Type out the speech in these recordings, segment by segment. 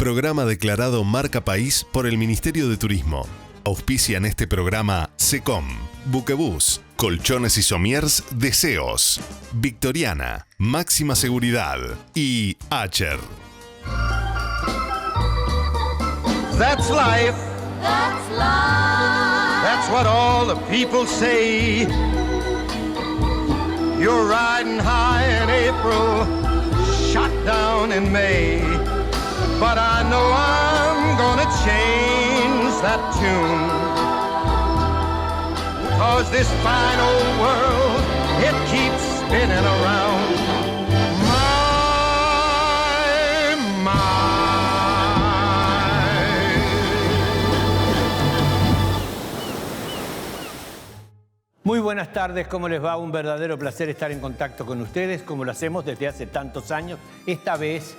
Programa declarado Marca País por el Ministerio de Turismo. Auspician este programa SECOM, Buquebús, Colchones y Somiers Deseos, Victoriana, Máxima Seguridad y Acher. That's life. That's life. That's what all the people say. You're riding high in April, shot down in May. But I know I'm gonna change that tune. 'Cause this fine old world, it keeps spinning around. My. Muy buenas tardes, ¿cómo les va? Un verdadero placer estar en contacto con ustedes, como lo hacemos desde hace tantos años. Esta vez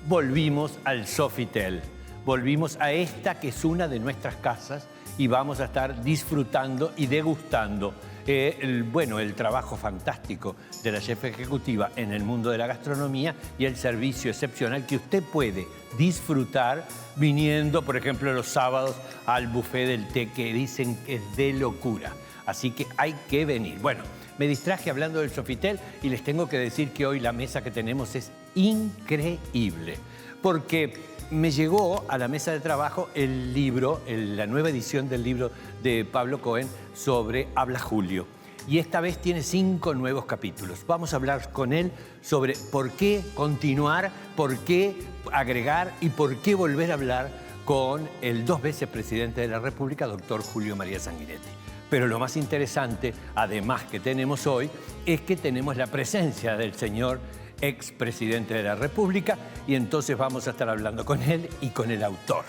volvimos al Sofitel, volvimos a esta que es una de nuestras casas y vamos a estar disfrutando y degustando el trabajo fantástico de la chef ejecutiva en el mundo de la gastronomía y el servicio excepcional que usted puede disfrutar viniendo, por ejemplo, los sábados al buffet del té, que dicen que es de locura. Así que hay que venir. Bueno, me distraje hablando del Sofitel y les tengo que decir que hoy la mesa que tenemos es increíble. Porque me llegó a la mesa de trabajo el libro, la nueva edición del libro de Pablo Cohen sobre Habla Julio. Y esta vez tiene 5 nuevos capítulos. Vamos a hablar con él sobre por qué continuar, por qué agregar y por qué volver a hablar con el 2 veces presidente de la República, doctor Julio María Sanguinetti. Pero lo más interesante, además que tenemos hoy, es que tenemos la presencia del señor expresidente de la República y entonces vamos a estar hablando con él y con el autor.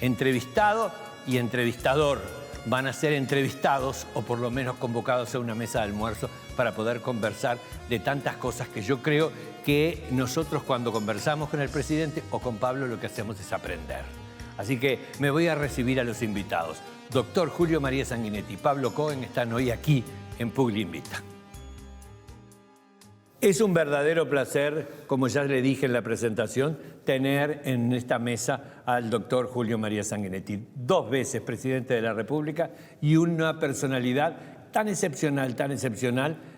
Entrevistado y entrevistador van a ser entrevistados o por lo menos convocados a una mesa de almuerzo para poder conversar de tantas cosas que yo creo que nosotros cuando conversamos con el presidente o con Pablo lo que hacemos es aprender. Así que me voy a recibir a los invitados. Doctor Julio María Sanguinetti y Pablo Cohen están hoy aquí en Puglia Invita. Es un verdadero placer, como ya le dije en la presentación, tener en esta mesa al doctor Julio María Sanguinetti, 2 veces presidente de la República y una personalidad tan excepcional,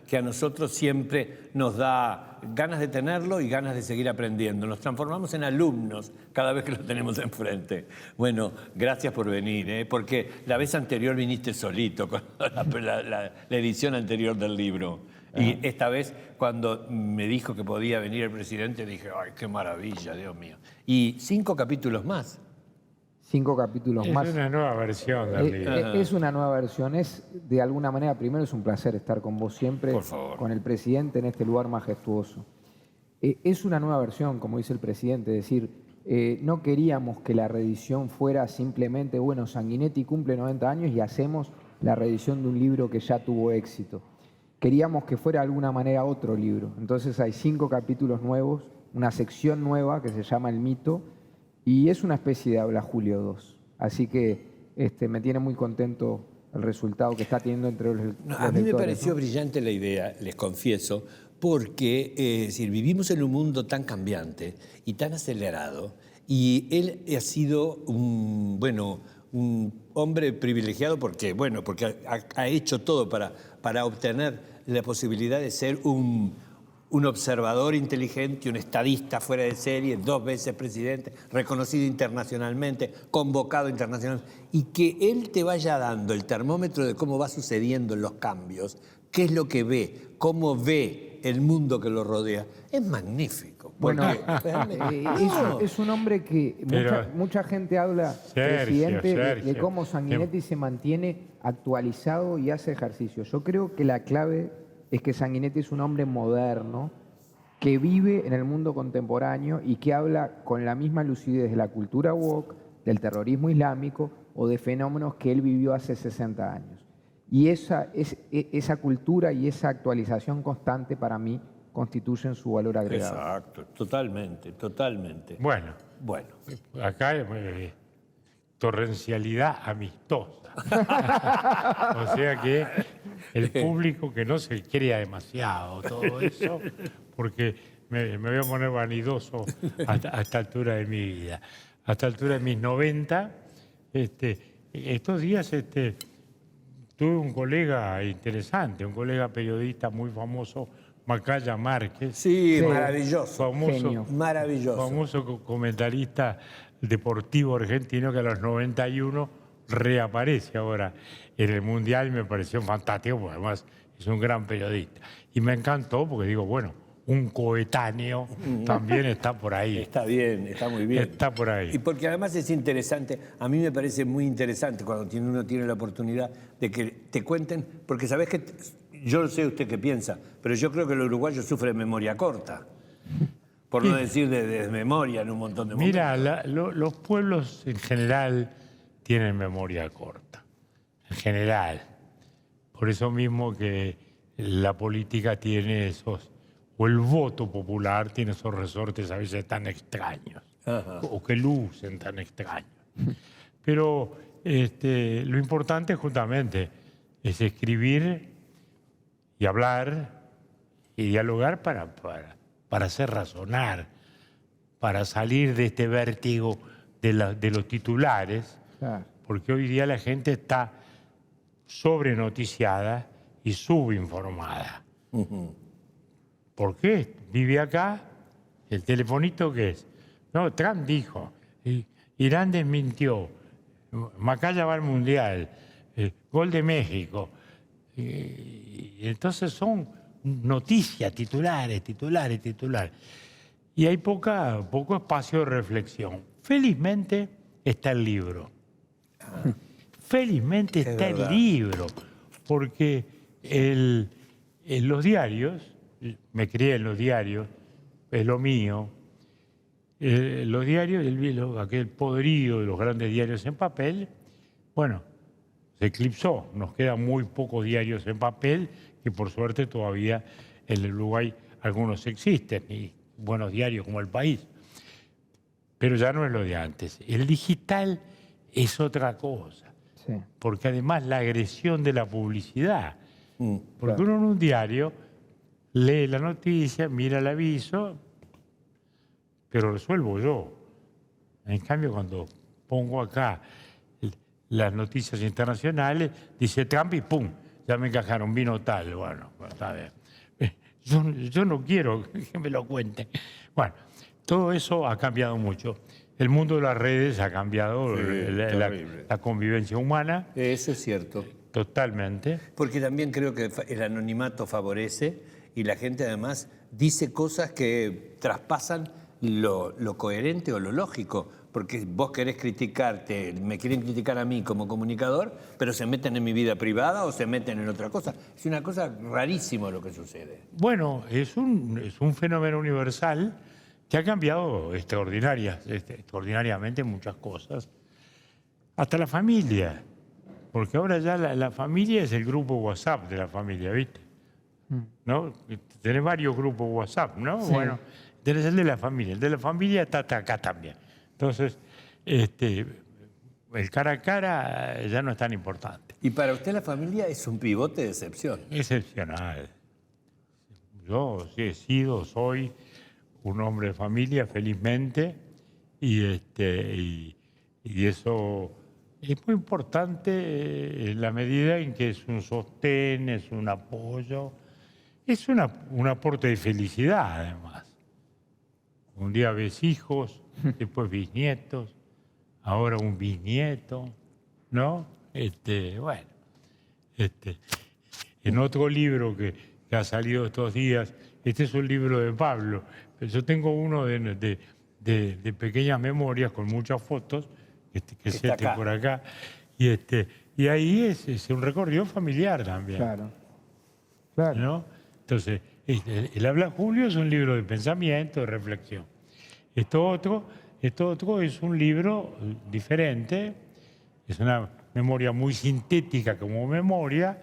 que a nosotros siempre nos da ganas de tenerlo y ganas de seguir aprendiendo. Nos transformamos en alumnos cada vez que lo tenemos enfrente. Bueno, gracias por venir, porque la vez anterior viniste solito con la edición anterior del libro. Y esta vez, cuando me dijo que podía venir el presidente, dije, ¡ay, qué maravilla, Dios mío! Y 5 capítulos más. 5 capítulos más. Es una nueva versión del libro. Es una nueva versión. Es, de alguna manera, primero es un placer estar con vos siempre, Por favor. con el presidente en este lugar majestuoso. Es una nueva versión, como dice el presidente, es decir, no queríamos que la reedición fuera simplemente, bueno, Sanguinetti cumple 90 años y hacemos la reedición de un libro que ya tuvo éxito. Queríamos que fuera de alguna manera otro libro. Entonces hay 5 capítulos nuevos, una sección nueva que se llama El Mito, y es una especie de Habla Julio 2. Así que me tiene muy contento el resultado que está teniendo entre los lectores. A mí me pareció brillante la idea, les confieso, porque vivimos en un mundo tan cambiante y tan acelerado, y él ha sido un hombre privilegiado porque ha hecho todo para obtener la posibilidad de ser un observador inteligente, un estadista fuera de serie, 2 veces presidente, reconocido internacionalmente, convocado internacionalmente, y que él te vaya dando el termómetro de cómo va sucediendo los cambios, qué es lo que ve, cómo ve el mundo que lo rodea, es magnífico. Bueno, es un hombre que mucha gente habla, presidente, de cómo Sanguinetti se mantiene actualizado y hace ejercicio. Yo creo que la clave es que Sanguinetti es un hombre moderno que vive en el mundo contemporáneo y que habla con la misma lucidez de la cultura woke, del terrorismo islámico o de fenómenos que él vivió hace 60 años. Y esa cultura y esa actualización constante para mí constituyen su valor agregado. Exacto, totalmente. Bueno, acá torrencialidad amistosa. O sea que el público que no se crea demasiado todo eso, porque me voy a poner vanidoso a esta altura de mi vida. a esta altura de mis 90, estos días tuve un colega interesante, un colega periodista muy famoso, Macaya Márquez. Sí, maravilloso. Genio. Maravilloso. Famoso comentarista deportivo argentino que a los 91 reaparece ahora en el Mundial y me pareció fantástico, porque además es un gran periodista. Y me encantó porque digo, bueno, un coetáneo también está por ahí. Está bien, está muy bien. Está por ahí. Y porque además es interesante, a mí me parece muy interesante cuando uno tiene la oportunidad de que te cuenten, porque sabés que, yo no sé usted qué piensa, pero yo creo que el uruguayo sufre de memoria corta, por no decir de desmemoria en un montón de momentos. Mira, los pueblos en general tienen memoria corta, en general. Por eso mismo que la política tiene esos, o el voto popular tiene esos resortes a veces tan extraños, o que lucen tan extraños. Pero lo importante justamente es escribir y hablar y dialogar para hacer razonar, para salir de este vértigo de los titulares, Claro. porque hoy día la gente está sobrenoticiada y subinformada. ¿Por qué? Vive acá, el telefonito ¿qué es? No, Trump dijo, Irán desmintió, Macaya va al Mundial, gol de México. Y entonces son noticias, titulares. Y hay poco espacio de reflexión. Felizmente está el libro. Felizmente está el libro, porque en los diarios, me crié en los diarios, es lo mío, los diarios, aquel poderío de los grandes diarios en papel, bueno, se eclipsó. Nos quedan muy pocos diarios en papel, que por suerte todavía en el Uruguay algunos existen, y buenos diarios como El País. Pero ya no es lo de antes. El digital es otra cosa. Sí. Porque además la agresión de la publicidad. Porque claro. uno en un diario lee la noticia, mira el aviso, pero resuelvo yo. En cambio, cuando pongo acá las noticias internacionales, dice Trump y ¡pum! Ya me encajaron, vino tal. Bueno, está bien. Yo no quiero que me lo cuenten. Bueno, todo eso ha cambiado mucho. El mundo de las redes ha cambiado, la convivencia humana. Eso es cierto. Totalmente. Porque también creo que el anonimato favorece y la gente además dice cosas que traspasan lo coherente o lo lógico. Porque vos querés criticarte, me quieren criticar a mí como comunicador, pero se meten en mi vida privada o se meten en otra cosa. Es una cosa rarísima lo que sucede. Bueno, es un fenómeno universal que ha cambiado extraordinariamente muchas cosas. Hasta la familia. Porque ahora ya la familia es el grupo WhatsApp de la familia, ¿viste? ¿No? Tenés varios grupos WhatsApp, ¿no? Sí. Bueno, tenés el de la familia. El de la familia está acá también. Entonces, el cara a cara ya no es tan importante. Y para usted la familia es un pivote de excepción. Excepcional. Yo sí he sido, soy un hombre de familia, felizmente, y eso es muy importante en la medida en que es un sostén, es un apoyo, es un aporte de felicidad, además. Un día ves hijos, después bisnietos, ahora un bisnieto, ¿no? En otro libro que ha salido estos días, este es un libro de Pablo, pero yo tengo uno de pequeñas memorias con muchas fotos, que se por acá, y ahí es un recorrido familiar también. Claro. Claro. ¿No? Entonces, el Habla Julio es un libro de pensamiento, de reflexión. Esto otro es un libro diferente, es una memoria muy sintética como memoria,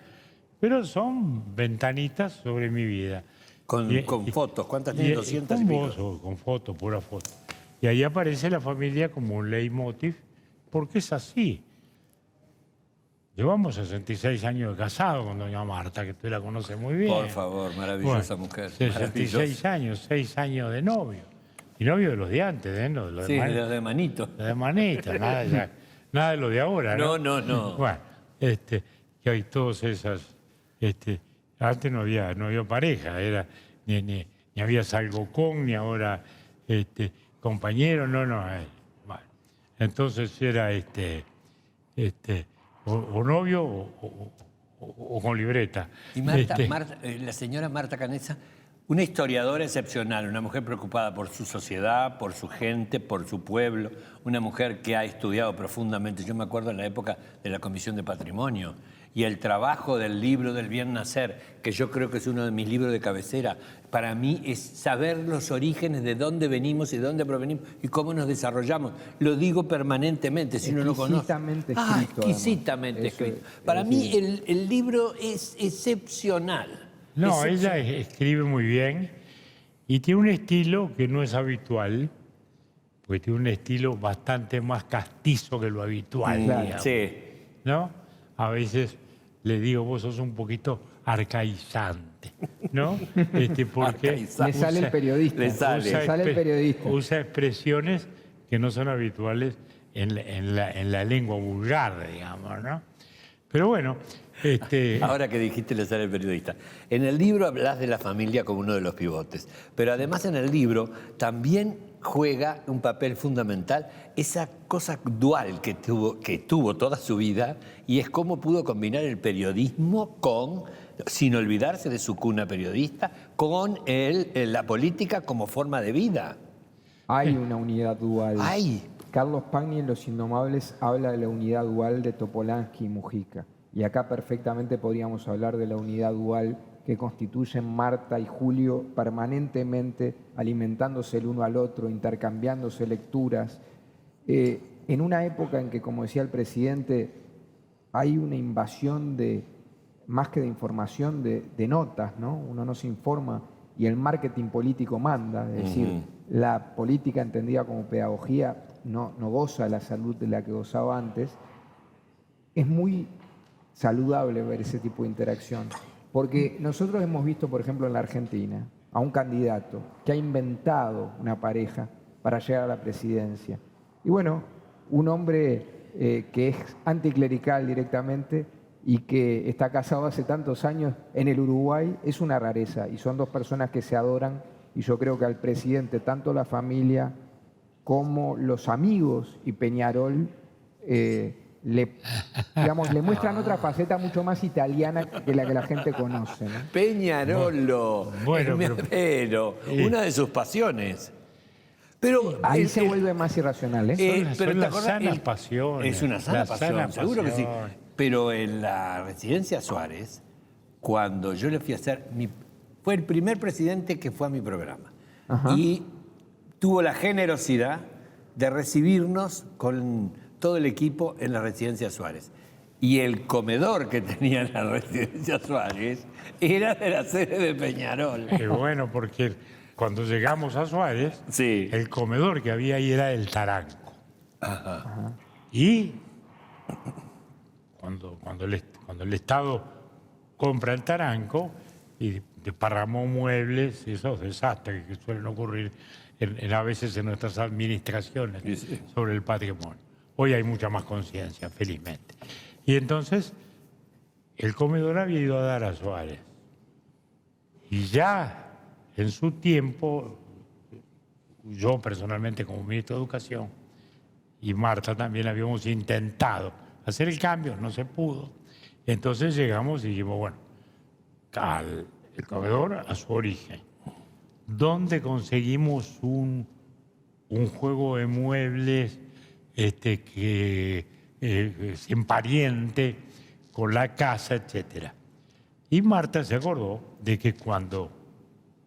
pero son ventanitas sobre mi vida. Con fotos, ¿cuántas tiene? 200 y pico. Con fotos, pura foto. Y ahí aparece la familia como un leitmotiv, porque es así. Llevamos 66 años de casado con doña Marta, que usted la conoce muy bien. Por favor, maravillosa mujer. 66 años, 6 años de novio. Y novio de los de antes, ¿eh? No, Los de manito. Los de manito, nada de lo de ahora, ¿no? No. Bueno, que hay todas esas... antes no había pareja, ni había salgo con, ni ahora compañero, no. Bueno, entonces era o novio o con libreta. Y la señora Marta Canessa, una historiadora excepcional, una mujer preocupada por su sociedad, por su gente, por su pueblo, una mujer que ha estudiado profundamente. Yo me acuerdo en la época de la Comisión de Patrimonio y el trabajo del libro del Bien Nacer, que yo creo que es uno de mis libros de cabecera. Para mí es saber los orígenes, de dónde venimos y de dónde provenimos y cómo nos desarrollamos. Lo digo permanentemente, si uno no conoce. Exquisitamente escrito. Para mí el libro es excepcional. No, ella escribe muy bien y tiene un estilo que no es habitual, porque tiene un estilo bastante más castizo que lo habitual. Digamos, sí. ¿no? A veces le digo, vos sos un poquito arcaizante, ¿no? Porque le sale el periodista. Le sale el periodista. Usa expresiones que no son habituales en la lengua vulgar, digamos, ¿no? Pero bueno... Ahora que dijiste le sale el periodista. En el libro hablas de la familia como uno de los pivotes, pero además en el libro también juega un papel fundamental esa cosa dual que tuvo toda su vida, y es cómo pudo combinar el periodismo sin olvidarse de su cuna periodista, con la política como forma de vida. Hay una unidad dual. Hay. Carlos Pagni en Los Indomables habla de la unidad dual de Topolansky y Mujica. Y acá perfectamente podríamos hablar de la unidad dual que constituyen Marta y Julio permanentemente alimentándose el uno al otro, intercambiándose lecturas. En una época en que, como decía el presidente, hay una invasión más que de información, de notas, ¿no? Uno no se informa y el marketing político manda. Es decir, la política entendida como pedagogía no goza de la salud de la que gozaba antes. Es muy saludable ver ese tipo de interacción. Porque nosotros hemos visto, por ejemplo, en la Argentina, a un candidato que ha inventado una pareja para llegar a la presidencia. Y bueno, un hombre que es anticlerical directamente y que está casado hace tantos años en el Uruguay, es una rareza. Y son dos personas que se adoran. Y yo creo que al presidente, tanto la familia como los amigos y Peñarol, le muestran otra faceta mucho más italiana que la que la gente conoce, ¿no? Peñarolo, pero una de sus pasiones. Pero ahí se vuelve más irracional, ¿eh? Son las sanas pasiones. Es una sana pasión, seguro que sí. Pero en la Residencia Suárez, cuando yo le fui a hacer... Fue el primer presidente que fue a mi programa. Ajá. Y tuvo la generosidad de recibirnos con todo el equipo en la Residencia Suárez. Y el comedor que tenía en la Residencia Suárez era de la sede de Peñarol. Bueno, porque cuando llegamos a Suárez, sí, el comedor que había ahí era el Taranco. Ajá. Y cuando el Estado compra el Taranco y desparramó muebles, esos desastres que suelen ocurrir a veces en nuestras administraciones sobre el patrimonio. Hoy hay mucha más conciencia, felizmente. Y entonces, el comedor había ido a dar a Suárez. Y ya en su tiempo, yo personalmente como ministro de Educación, y Marta también habíamos intentado hacer el cambio, no se pudo. Entonces llegamos y dijimos, bueno, el comedor a su origen. ¿Dónde conseguimos un juego de muebles que es empariente con la casa, etcétera? Y Marta se acordó de que cuando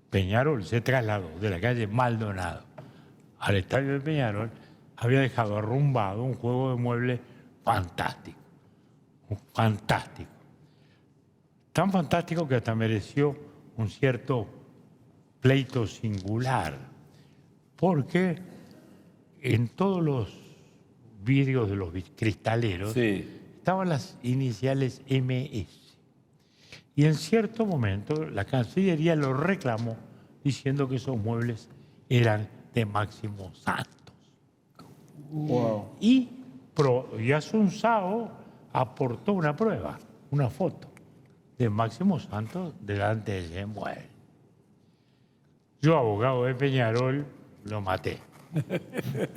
Peñarol se trasladó de la calle Maldonado al estadio de Peñarol, había dejado arrumbado un juego de muebles fantástico. Fantástico. Tan fantástico que hasta mereció un cierto pleito singular, porque en todos los vidrios de los cristaleros estaban las iniciales MS. Y en cierto momento la Cancillería lo reclamó diciendo que esos muebles eran de Máximo Santos. Wow. Y Asunzao aportó una prueba, una foto de Máximo Santos delante de ese mueble. Yo, abogado de Peñarol, lo maté.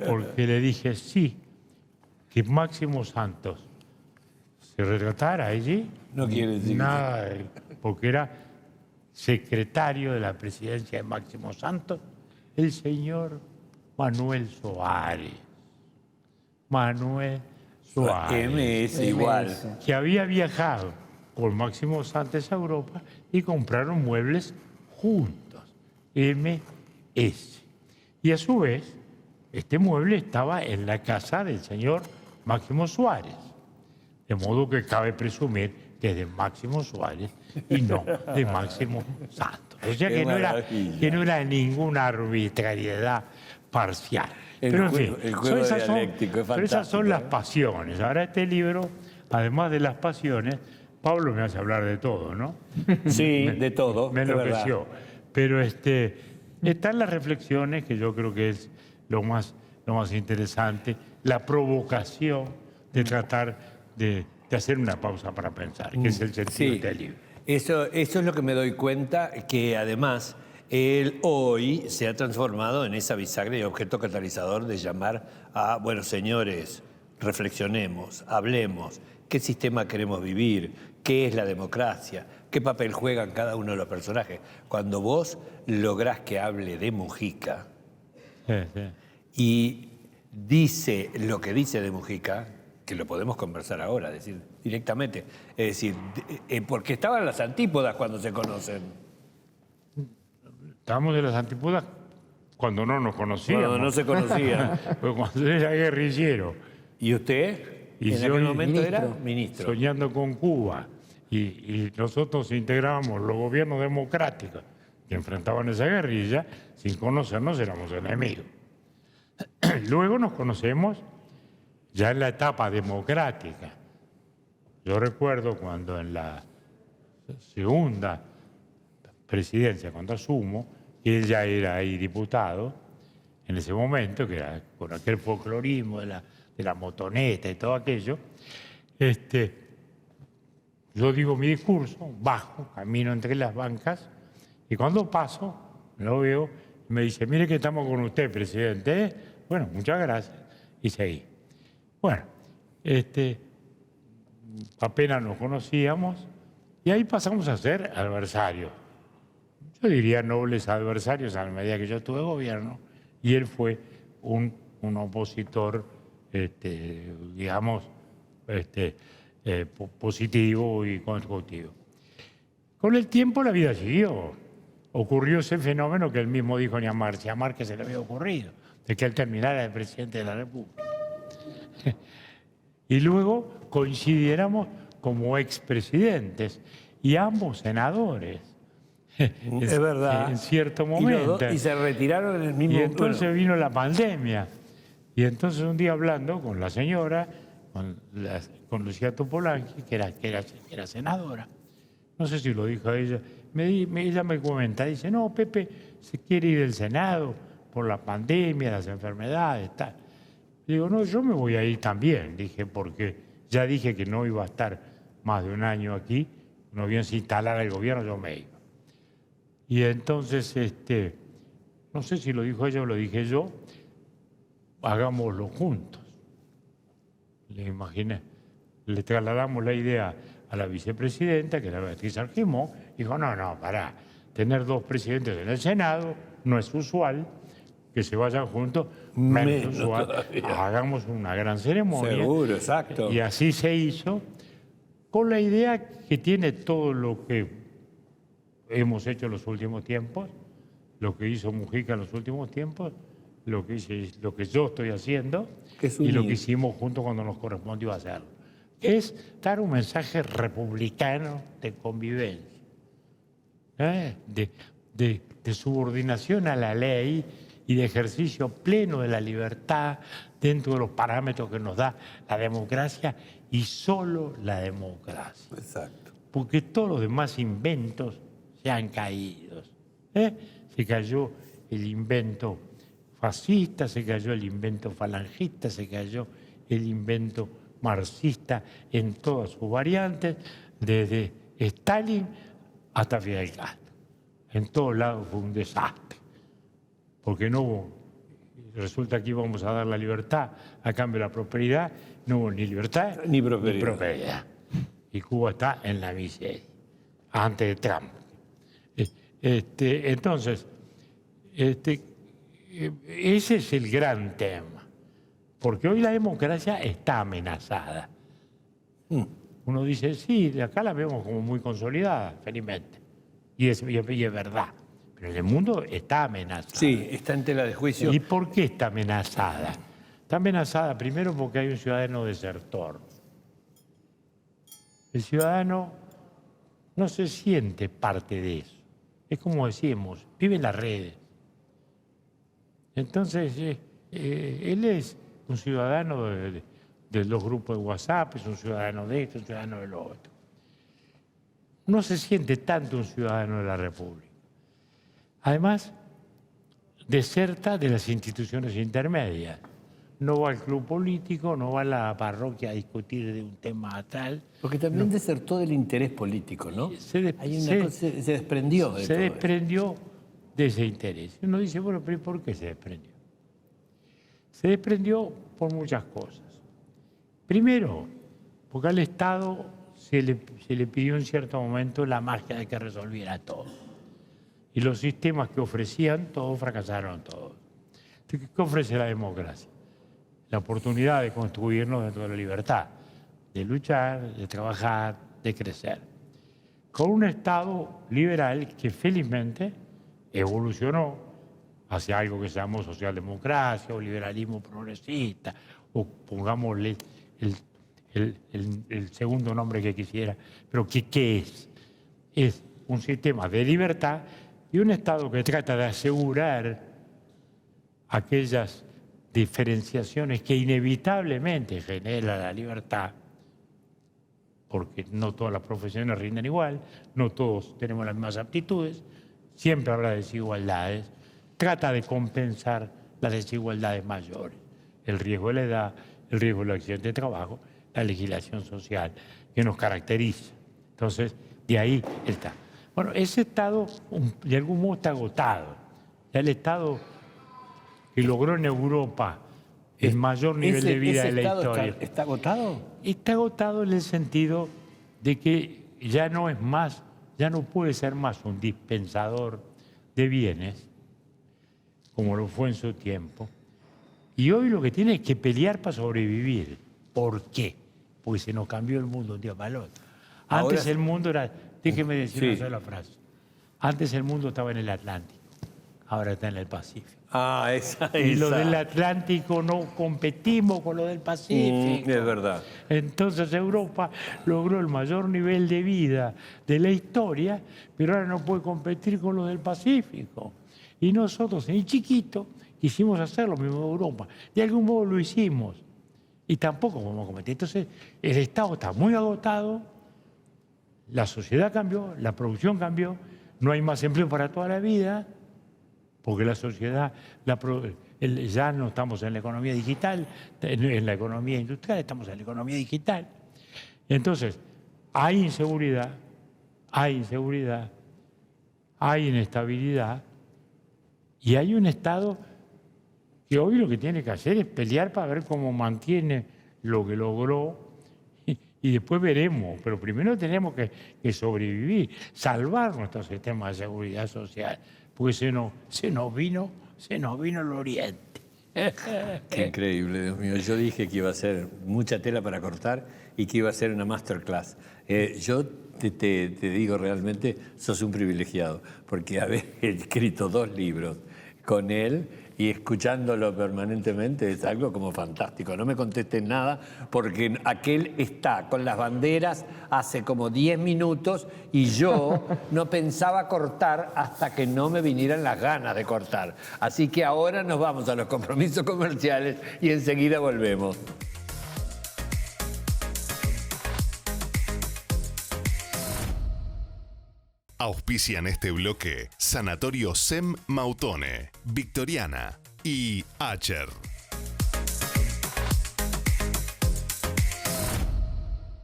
Porque le dije, sí, que Máximo Santos se retratara allí. No quiere decir nada, porque era secretario de la presidencia de Máximo Santos, el señor Manuel Soares. Manuel Soares. MS igual. Que había viajado con Máximo Santos a Europa y compraron muebles juntos. MS. Y a su vez, este mueble estaba en la casa del señor Máximo Suárez. De modo que cabe presumir que es de Máximo Suárez y no de Máximo Santos. O sea que no era ninguna arbitrariedad parcial. Pero en fin, esas son las pasiones. Ahora este libro, además de las pasiones, Pablo me hace hablar de todo, ¿no? Sí, de todo. Me enloqueció. Pero están las reflexiones, que yo creo que es lo más interesante, la provocación de tratar de hacer una pausa para pensar, que es el sentido de este libro. Eso es lo que me doy cuenta, que además él hoy se ha transformado en esa bisagra y objeto catalizador de llamar a, bueno, señores, reflexionemos, hablemos, qué sistema queremos vivir, qué es la democracia, qué papel juegan cada uno de los personajes. Cuando vos lográs que hable de Mujica y dice lo que dice de Mujica, que lo podemos conversar ahora, decir directamente, es decir, porque estaban las antípodas cuando se conocen. Estábamos en las antípodas cuando no nos conocíamos. Cuando no se conocían. Pero cuando era guerrillero. ¿Y usted? Y en aquel momento era ministro. Soñando con Cuba. Y nosotros integrábamos los gobiernos democráticos que enfrentaban esa guerrilla, sin conocernos éramos enemigos. Luego nos conocemos ya en la etapa democrática. Yo recuerdo cuando en la segunda presidencia, cuando asumo, que él ya era ahí diputado, en ese momento, que era con aquel folclorismo de la motoneta y todo aquello, yo digo mi discurso, bajo, camino entre las bancas, y cuando paso, lo veo, y me dice, mire que estamos con usted, presidente. Bueno, muchas gracias. Y seguí. Bueno, apenas nos conocíamos, y ahí pasamos a ser adversarios. Yo diría nobles adversarios a la medida que yo tuve gobierno, y él fue un opositor, digamos, positivo y constructivo. Con el tiempo la vida siguió. Ocurrió ese fenómeno que él mismo dijo ni a Márquez se le había ocurrido, de que él terminara de presidente de la República. Y luego coincidiéramos como expresidentes y ambos senadores. Es verdad. En cierto momento. Y se retiraron en el mismo momento. Y entonces vino la pandemia. Y entonces un día hablando con la señora, con Lucía Topolanqui, que era senadora, no sé si lo dijo a ella, ella me comenta, dice, no, Pepe se quiere ir del Senado por la pandemia, las enfermedades, tal. Digo, no, yo me voy a ir también, dije, porque ya dije que no iba a estar más de un año aquí, no bien se instalara el gobierno, yo me iba. Y entonces, no sé si lo dijo ella o lo dije yo, hagámoslo juntos. Le imaginé, le trasladamos la idea a la vicepresidenta, que era Beatriz Argimón, dijo, no, pará, tener dos presidentes en el Senado no es usual, que se vayan juntos, menos usual, hagamos una gran ceremonia. Seguro, exacto. Y así se hizo, con la idea que tiene todo lo que hemos hecho en los últimos tiempos, lo que hizo Mujica en los últimos tiempos, lo que yo estoy haciendo y lo que hicimos juntos cuando nos correspondió hacerlo. Es dar un mensaje republicano de convivencia, de subordinación a la ley y de ejercicio pleno de la libertad dentro de los parámetros que nos da la democracia y solo la democracia. Exacto. Porque todos los demás inventos se han caído. Se cayó el invento fascista, se cayó el invento falangista, se cayó el invento marxista en todas sus variantes, desde Stalin hasta Fidel Castro. En todos lados fue un desastre, porque no hubo, resulta que íbamos a dar la libertad a cambio de la prosperidad, no hubo ni libertad ni prosperidad. Y Cuba está en la miseria, antes de Trump. Entonces, ese es el gran tema, porque hoy la democracia está amenazada. Uno dice, sí, acá la vemos como muy consolidada, felizmente, y es verdad, pero en el mundo está amenazada. Sí, está en tela de juicio. ¿Y por qué está amenazada? Está amenazada primero porque hay un ciudadano desertor. El ciudadano no se siente parte de eso. Es como decíamos, vive en las redes. Entonces, él es un ciudadano de los grupos de WhatsApp, es un ciudadano de esto, un ciudadano de lo otro. No se siente tanto un ciudadano de la República. Además, deserta de las instituciones intermedias. No va al club político, no va a la parroquia a discutir de un tema tal. Porque también desertó del interés político, ¿no? Se desprendió de todo. Se desprendió de ese interés. Uno dice, bueno, pero ¿por qué se desprendió? Se desprendió por muchas cosas. Primero, porque al Estado se le pidió en cierto momento la magia de que resolviera todo. Y los sistemas que ofrecían, todos fracasaron todos. Entonces, ¿qué ofrece la democracia? La oportunidad de construirnos dentro de la libertad, de luchar, de trabajar, de crecer. Con un Estado liberal que felizmente evolucionó hacia algo que se llamó socialdemocracia o liberalismo progresista, o pongámosle el segundo nombre que quisiera, pero ¿qué es? Es un sistema de libertad y un Estado que trata de asegurar aquellas diferenciaciones que inevitablemente genera la libertad, porque no todas las profesiones rinden igual, no todos tenemos las mismas aptitudes, siempre habrá desigualdades, trata de compensar las desigualdades mayores, el riesgo de la edad, el riesgo del accidente de trabajo, la legislación social que nos caracteriza. Entonces, de ahí está. Bueno, ese Estado de algún modo está agotado. Ya el Estado que logró en Europa el mayor nivel de vida de la historia. ¿Está agotado? Está agotado en el sentido de que ya no es más, ya no puede ser más un dispensador de bienes, como lo fue en su tiempo. Y hoy lo que tiene es que pelear para sobrevivir. ¿Por qué? Porque se nos cambió el mundo un día para el otro. Antes el mundo era, déjeme decir una sola frase, antes el mundo estaba en el Atlántico, ahora está en el Pacífico. Y lo del Atlántico no competimos con lo del Pacífico. Es verdad. Entonces Europa logró el mayor nivel de vida de la historia, pero ahora no puede competir con lo del Pacífico. Y nosotros, en el chiquito, quisimos hacer lo mismo en Europa. De algún modo lo hicimos. Y tampoco podemos competir. Entonces, el Estado está muy agotado, la sociedad cambió, la producción cambió, no hay más empleo para toda la vida, porque la sociedad, ya no estamos en la economía digital, en la economía industrial, estamos en la economía digital. Entonces, hay inseguridad, hay inestabilidad, y hay un Estado que hoy lo que tiene que hacer es pelear para ver cómo mantiene lo que logró, y después veremos, pero primero tenemos que sobrevivir, salvar nuestro sistema de seguridad social, porque se nos vino el Oriente. Qué increíble, Dios mío. Yo dije que iba a ser mucha tela para cortar y que iba a ser una masterclass. Yo te digo realmente, sos un privilegiado, porque haber escrito 2 libros con él y escuchándolo permanentemente es algo como fantástico. No me contestes nada porque aquel está con las banderas hace como 10 minutos y yo no pensaba cortar hasta que no me vinieran las ganas de cortar. Así que ahora nos vamos a los compromisos comerciales y enseguida volvemos. Auspician este bloque Sanatorio SEM Mautone, Victoriana, y Acher.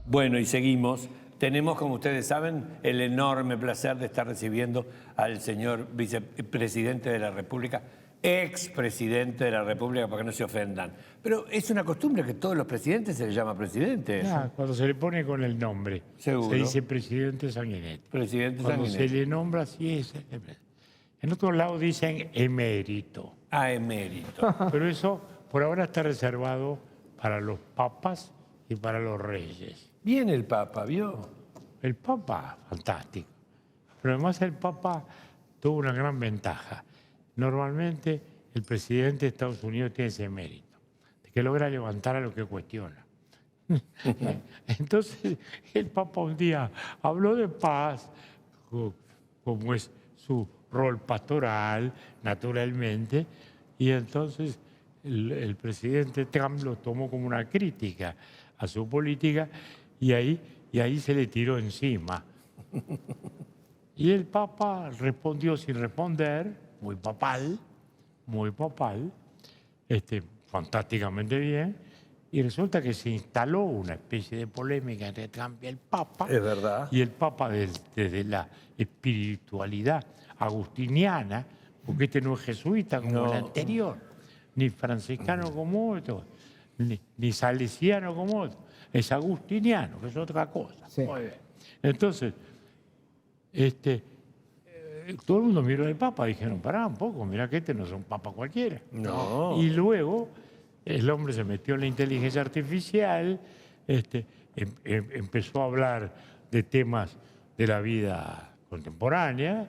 Bueno, y seguimos. Tenemos, como ustedes saben, el enorme placer de estar recibiendo al señor vicepresidente de la República, expresidente de la República, para que no se ofendan. Pero es una costumbre que todos los presidentes se les llama presidente. Cuando se le pone con el nombre, Seguro. se dice presidente Sanguinetti. Presidente Cuando Sanguinetti. se le nombra así es. En otros lados dicen emérito. Ah, emérito. Pero eso por ahora está reservado para los papas y para los reyes. Viene el Papa, ¿vio? El Papa, fantástico. Pero además el Papa tuvo una gran ventaja. Normalmente el presidente de Estados Unidos tiene ese mérito, de que logra levantar a lo que cuestiona. Entonces el Papa un día habló de paz, como es su rol pastoral, naturalmente, y entonces el presidente Trump lo tomó como una crítica a su política y ahí se le tiró encima. Y el Papa respondió sin responder, muy papal, fantásticamente bien, y resulta que se instaló una especie de polémica entre Trump y el Papa. Es verdad. Y el Papa, desde la espiritualidad agustiniana, porque este no es jesuita como el anterior, ni franciscano como otro, ni salesiano como otro, es agustiniano, que es otra cosa. Sí. Muy bien. Entonces, todo el mundo miró al Papa y dijeron, pará un poco, mirá que este no es un Papa cualquiera. No. Y luego el hombre se metió en la inteligencia artificial, empezó a hablar de temas de la vida contemporánea,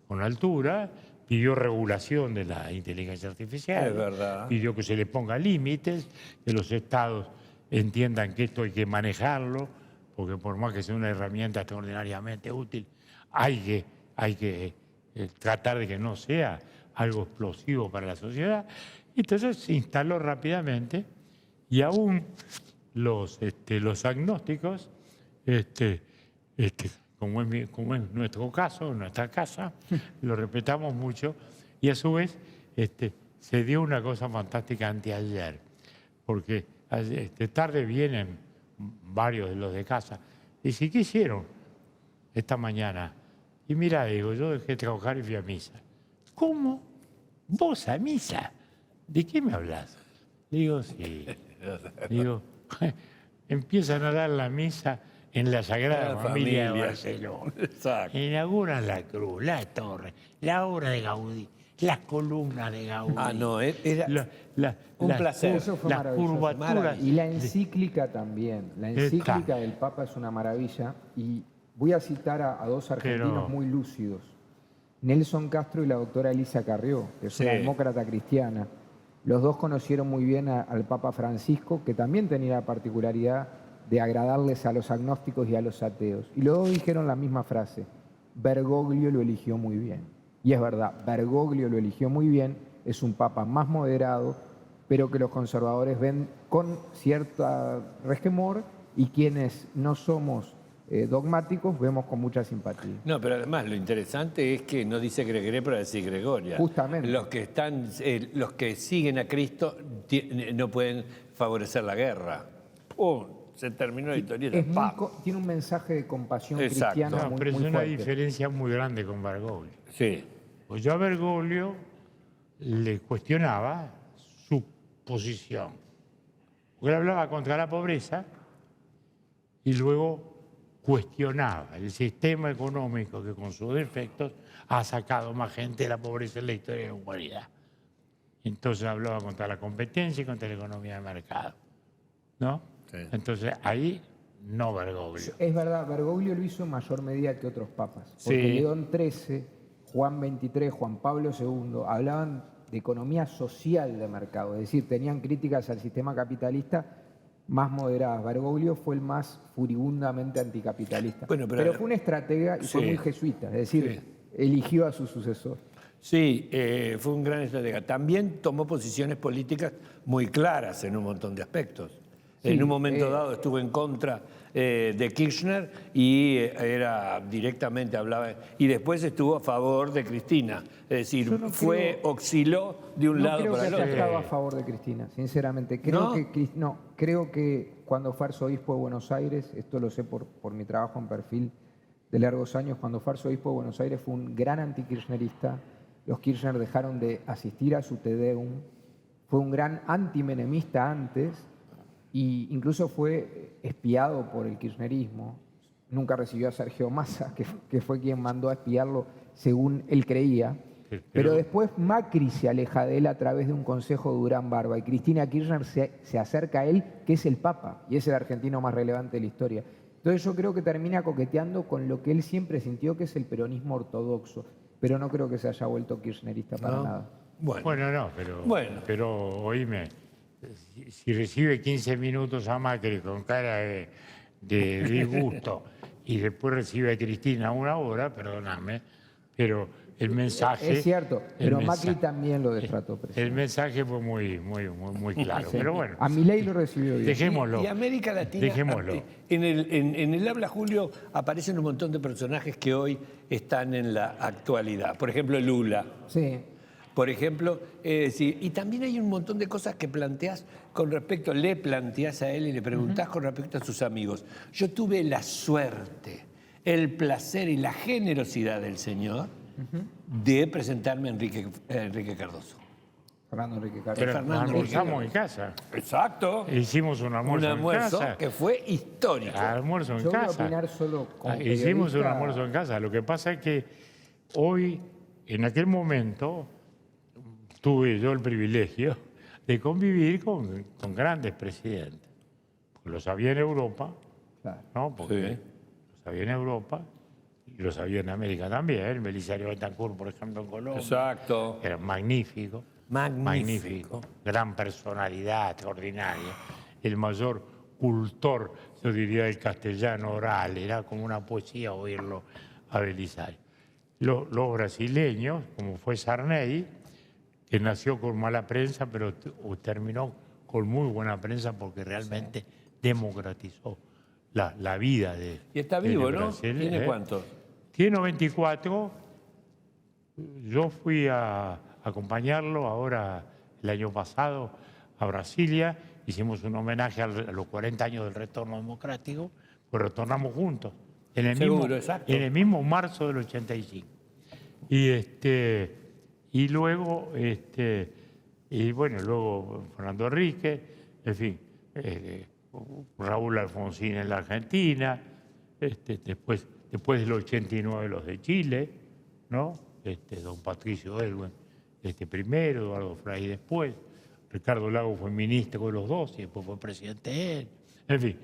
con altura, pidió regulación de la inteligencia artificial. Es verdad. Pidió que se le ponga límites, que los estados entiendan que esto hay que manejarlo, porque por más que sea una herramienta extraordinariamente útil, hay que tratar de que no sea algo explosivo para la sociedad. Entonces se instaló rápidamente y aún los agnósticos, como es nuestro caso, nuestra casa, lo respetamos mucho y a su vez se dio una cosa fantástica anteayer, porque tarde vienen varios de los de casa y dice, ¿qué hicieron esta mañana? Y mira, digo, yo dejé de trabajar y fui a misa. ¿Cómo? ¿Vos a misa? ¿De qué me hablas? Digo, sí. Digo, empiezan a dar la misa en la Sagrada Familia de Barcelona. Exacto. Inauguran la cruz, la torre, la obra de Gaudí, las columnas de Gaudí. Ah, no, era un placer. Eso fue las maravilloso. curvaturas. Y la encíclica también. La encíclica del Papa es una maravilla. Y voy a citar a dos argentinos muy lúcidos. Nelson Castro y la doctora Elisa Carrió, que es una demócrata cristiana. Los dos conocieron muy bien al Papa Francisco, que también tenía la particularidad de agradarles a los agnósticos y a los ateos. Y los dos dijeron la misma frase, Bergoglio lo eligió muy bien. Y es verdad, Bergoglio lo eligió muy bien, es un Papa más moderado, pero que los conservadores ven con cierta resquemor y quienes no somos dogmáticos vemos con mucha simpatía. No, pero además lo interesante es que no dice Gregoré para decir Gregoria. Justamente. Los que siguen a Cristo no pueden favorecer la guerra. Se terminó la historieta. Tiene un mensaje de compasión Exacto. cristiana No, muy, pero es muy una fuerte. diferencia muy grande con Bergoglio. Sí. Pues yo a Bergoglio le cuestionaba su posición. Porque él hablaba contra la pobreza y luego cuestionaba el sistema económico que con sus defectos ha sacado más gente de la pobreza en la historia de la humanidad. Entonces hablaba contra la competencia y contra la economía de mercado. ¿No? Sí. Entonces ahí no Bergoglio. Es verdad, Bergoglio lo hizo en mayor medida que otros papas. Porque Sí. León XIII, Juan XXIII, Juan Pablo II hablaban de economía social de mercado. Es decir, tenían críticas al sistema capitalista más moderadas. Bergoglio fue el más furibundamente anticapitalista. Bueno, pero fue un estratega y fue muy jesuita. Es decir, eligió a su sucesor. Sí, fue un gran estratega. También tomó posiciones políticas muy claras en un montón de aspectos. Sí, en un momento dado estuvo en contra de Kirchner y era directamente hablaba, y después estuvo a favor de Cristina. Es decir, osciló de un lado para el otro. No creo que haya estado a favor de Cristina, sinceramente. Creo que cuando fue arzobispo de Buenos Aires, esto lo sé por mi trabajo en Perfil de largos años, cuando fue arzobispo de Buenos Aires fue un gran antikirchnerista. Los Kirchner dejaron de asistir a su Te Deum. Fue un gran antimenemista antes e incluso fue espiado por el kirchnerismo. Nunca recibió a Sergio Massa, que fue quien mandó a espiarlo según él creía. Pero después Macri se aleja de él a través de un consejo de Durán Barba y Cristina Kirchner se acerca a él, que es el Papa y es el argentino más relevante de la historia. Entonces yo creo que termina coqueteando con lo que él siempre sintió, que es el peronismo ortodoxo. Pero no creo que se haya vuelto kirchnerista para nada. Bueno, pero oíme, si recibe 15 minutos a Macri con cara de disgusto y después recibe a Cristina 1 hora, perdóname, pero el mensaje... Es cierto, pero Macri también lo destrató. El mensaje fue muy claro, pero bueno. A Milei lo recibió bien. Dejémoslo. Y América Latina, dejémoslo. En el Habla Julio aparecen un montón de personajes que hoy están en la actualidad. Por ejemplo, Lula. Sí. Por ejemplo, y también hay un montón de cosas que planteás le planteás a él y le preguntás con respecto a sus amigos. Yo tuve la suerte, el placer y la generosidad del señor de presentarme a Enrique Cardoso. Fernando Enrique Cardoso. Pero nos almorzamos en casa. Exacto. Hicimos un almuerzo en casa. Que fue histórico. Almuerzo en Yo casa. voy a opinar solo como hicimos un periodista. almuerzo en casa. Lo que pasa es que hoy, en aquel momento, tuve yo el privilegio de convivir con grandes presidentes. Porque los había en Europa, Claro. ¿no? Porque los había en Europa y los había en América también. Belisario Betancur, por ejemplo, en Colombia. Exacto. Era magnífico. Magnífico. Gran personalidad, extraordinaria. El mayor cultor, yo diría, del castellano oral. Era como una poesía oírlo a Belisario. Los brasileños, como fue Sarney, que nació con mala prensa, pero terminó con muy buena prensa porque realmente democratizó la vida de Y está vivo, ¿no? Brasil, ¿Tiene cuánto? Tiene 94. Yo fui a acompañarlo ahora el año pasado a Brasilia. Hicimos un homenaje a los 40 años del retorno democrático, pues retornamos juntos en el mismo marzo del 85. Y luego, luego Fernando Enrique, en fin, Raúl Alfonsín en la Argentina, después del 89 los de Chile, ¿no? Don Patricio Elwin, primero, Eduardo Frei después, Ricardo Lago fue ministro de los dos y después fue presidente él. En fin,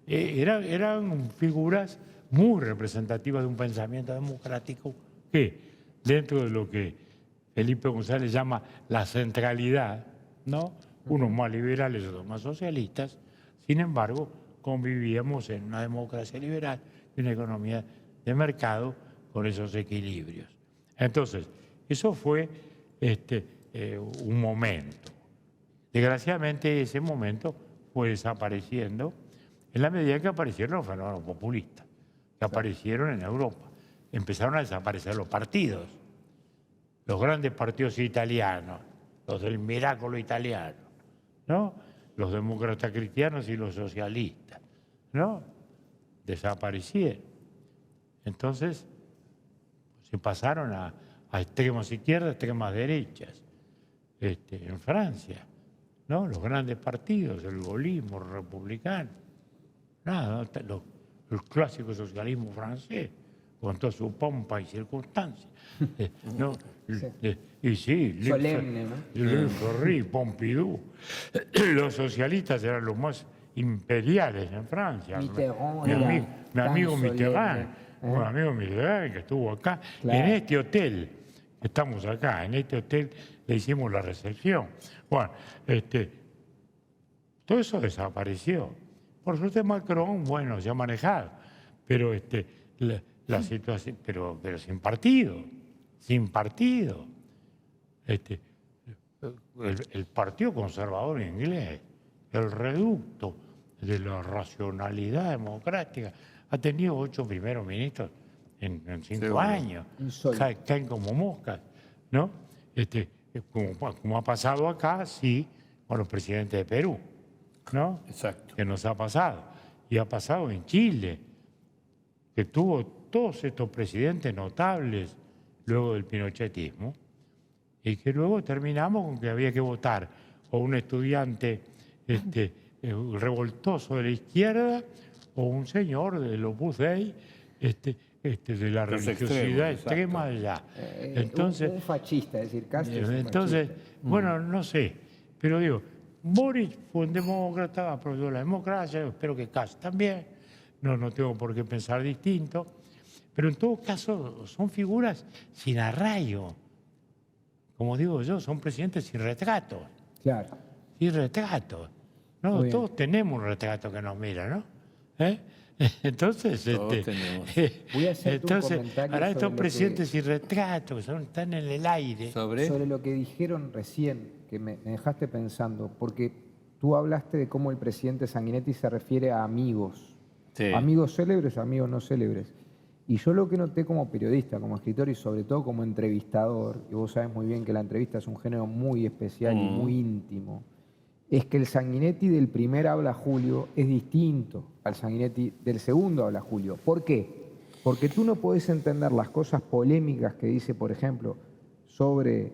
eran figuras muy representativas de un pensamiento democrático que, dentro de lo que Felipe González llama la centralidad, ¿no? Unos más liberales, otros más socialistas, sin embargo, convivíamos en una democracia liberal y una economía de mercado con esos equilibrios. Entonces, eso fue un momento. Desgraciadamente, ese momento fue desapareciendo en la medida que aparecieron los fenómenos populistas, que aparecieron en Europa. Empezaron a desaparecer los partidos, los grandes partidos italianos, los del Miracolo italiano, ¿no? Los demócratas cristianos y los socialistas, ¿no? Desaparecieron. Entonces, se pasaron a extremas izquierdas, extremas derechas, en Francia, ¿no? Los grandes partidos, el gaullismo, el republicano, nada, ¿no? El clásico socialismo francés, con toda su pompa y circunstancias. ¿No? Solemne, ¿no? Le Ferry, Pompidou. Los socialistas eran los más imperiales en Francia. Mi amigo Mitterrand, que estuvo acá, claro. En este hotel, estamos acá, en este hotel le hicimos la recepción. Bueno, todo eso desapareció. Por suerte Macron, bueno, se ha manejado, pero la situación, pero sin partido. El Partido Conservador inglés, el reducto de la racionalidad democrática. Ha tenido 8 primeros ministros en 5 años. Caen como moscas, ¿no? Como ha pasado acá, sí, con los presidentes de Perú, ¿no? Exacto. Que nos ha pasado. Y ha pasado en Chile, que tuvo todos estos presidentes notables luego del pinochetismo, y que luego terminamos con que había que votar o un estudiante revoltoso de la izquierda o un señor del Opus Dei de la religiosidad extrema allá. Entonces, un fascista, es decir, casi. Entonces, bueno, no sé, pero digo, Boric fue un demócrata, apoyó la democracia, espero que Kass también, no tengo por qué pensar distinto, pero en todo caso son figuras sin arraigo. Como digo yo, son presidentes sin retrato. Claro. Sin retrato. No, todos tenemos un retrato que nos mira, ¿no? Entonces, voy a hacer un comentario ahora estos sobre presidentes sin retrato que están en el aire. Sobre lo que dijeron recién, que me dejaste pensando, porque tú hablaste de cómo el presidente Sanguinetti se refiere a amigos. Sí. Amigos célebres, amigos no célebres. Y yo lo que noté como periodista, como escritor y sobre todo como entrevistador, y vos sabés muy bien que la entrevista es un género muy especial y muy íntimo, es que el Sanguinetti del primer Habla Julio es distinto al Sanguinetti del segundo Habla Julio. ¿Por qué? Porque tú no podés entender las cosas polémicas que dice, por ejemplo, sobre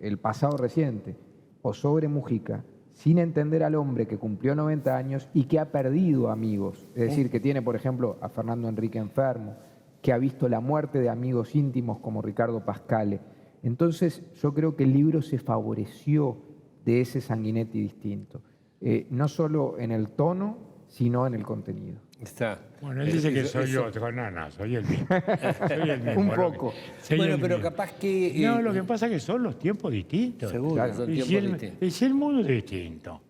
el pasado reciente o sobre Mujica, sin entender al hombre que cumplió 90 años y que ha perdido amigos. Es decir, que tiene, por ejemplo, a Fernando Enrique enfermo, que ha visto la muerte de amigos íntimos como Ricardo Pascale. Entonces, yo creo que el libro se favoreció de ese Sanguinetti distinto, no solo en el tono, sino en el contenido. Bueno, él dice que soy yo, soy el mismo. Soy el mismo. Un poco. Bueno, pero capaz que... No, lo que pasa es que son los tiempos distintos. Seguro, claro, son tiempos distintos. Y el mundo es distinto.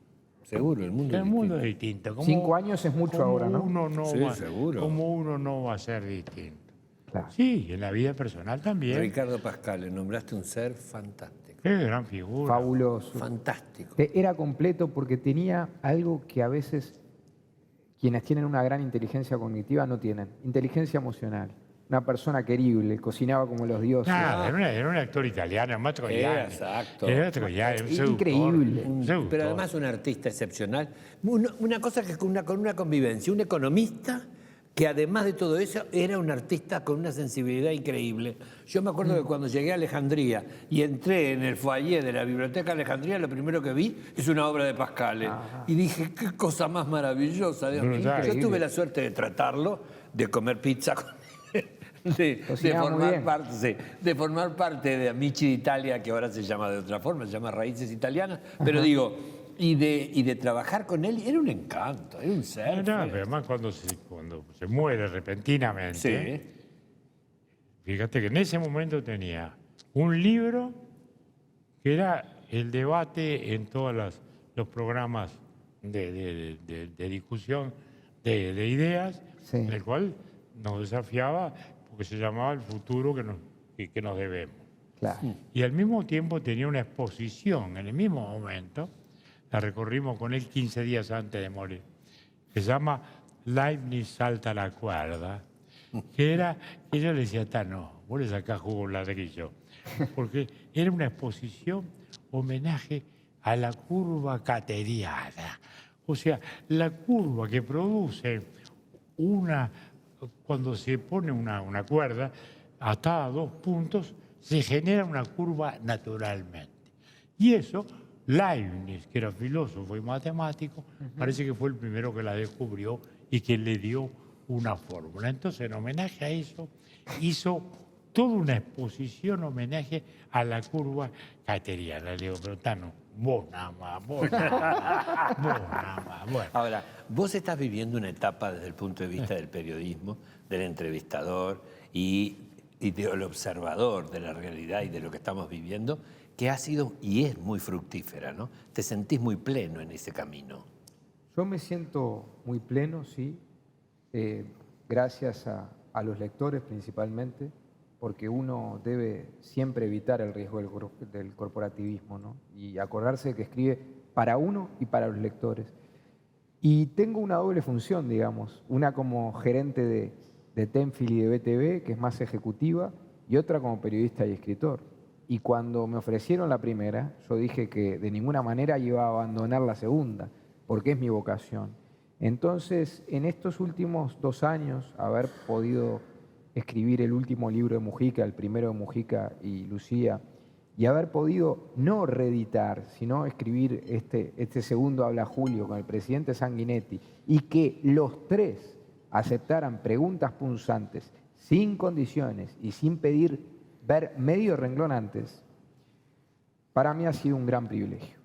Seguro, el mundo es distinto. 5 años es mucho ahora, ¿no? Seguro. Como uno no va a ser distinto. Claro. Sí, en la vida personal también. Ricardo Pascale, nombraste un ser fantástico. Qué gran figura. Fabuloso. Fantástico. Era completo porque tenía algo que a veces quienes tienen una gran inteligencia cognitiva no tienen. Inteligencia emocional. Una persona querible, cocinaba como los dioses. Era un actor italiano, Mastroianni. Exacto. Era Mastroianni, increíble. Pero además un artista excepcional. Una cosa que con una convivencia, un economista que además de todo eso era un artista con una sensibilidad increíble. Yo me acuerdo que cuando llegué a Alejandría y entré en el foyer de la Biblioteca de Alejandría, lo primero que vi es una obra de Pascale. Y dije, qué cosa más maravillosa. Dios mío. Yo tuve la suerte de tratarlo, de comer pizza con de formar parte de Amici d'Italia, que ahora se llama de otra forma, se llama Raíces Italianas, pero digo, y de trabajar con él, era un encanto, era un ser. Pero además cuando se muere repentinamente, fíjate que en ese momento tenía un libro que era el debate en todos los programas de discusión de ideas, en el cual nos desafiaba porque se llamaba El futuro que nos debemos. Claro. Y al mismo tiempo tenía una exposición en el mismo momento, la recorrimos con él 15 días antes de morir, que se llama Leibniz salta la cuerda, que yo le decía, no, vos le sacás jugo un ladrillo, porque era una exposición homenaje a la curva cateriana, o sea, la curva que produce cuando se pone una cuerda atada a 2 puntos, se genera una curva naturalmente. Y eso, Leibniz, que era filósofo y matemático, parece que fue el primero que la descubrió y que le dio una fórmula. Entonces, en homenaje a eso, hizo toda una exposición homenaje a la curva cateriana. Le digo, pero Tano, vos nada más. Bueno. Ahora, vos estás viviendo una etapa desde el punto de vista del periodismo, del entrevistador y del observador de la realidad y de lo que estamos viviendo, que ha sido y es muy fructífera, ¿no? Te sentís muy pleno en ese camino. Yo me siento muy pleno, sí, gracias a los lectores principalmente, porque uno debe siempre evitar el riesgo del corporativismo, ¿no? Y acordarse de que escribe para uno y para los lectores. Y tengo una doble función, digamos, una como gerente de Tenfield y de BTV, que es más ejecutiva, y otra como periodista y escritor. Y cuando me ofrecieron la primera, yo dije que de ninguna manera iba a abandonar la segunda, porque es mi vocación. Entonces, en estos últimos 2 años, haber podido escribir el último libro de Mujica, el primero de Mujica y Lucía, y haber podido no reeditar, sino escribir este segundo Habla Julio con el presidente Sanguinetti, y que los 3 aceptaran preguntas punzantes, sin condiciones y sin pedir ver medio renglón antes, para mí ha sido un gran privilegio.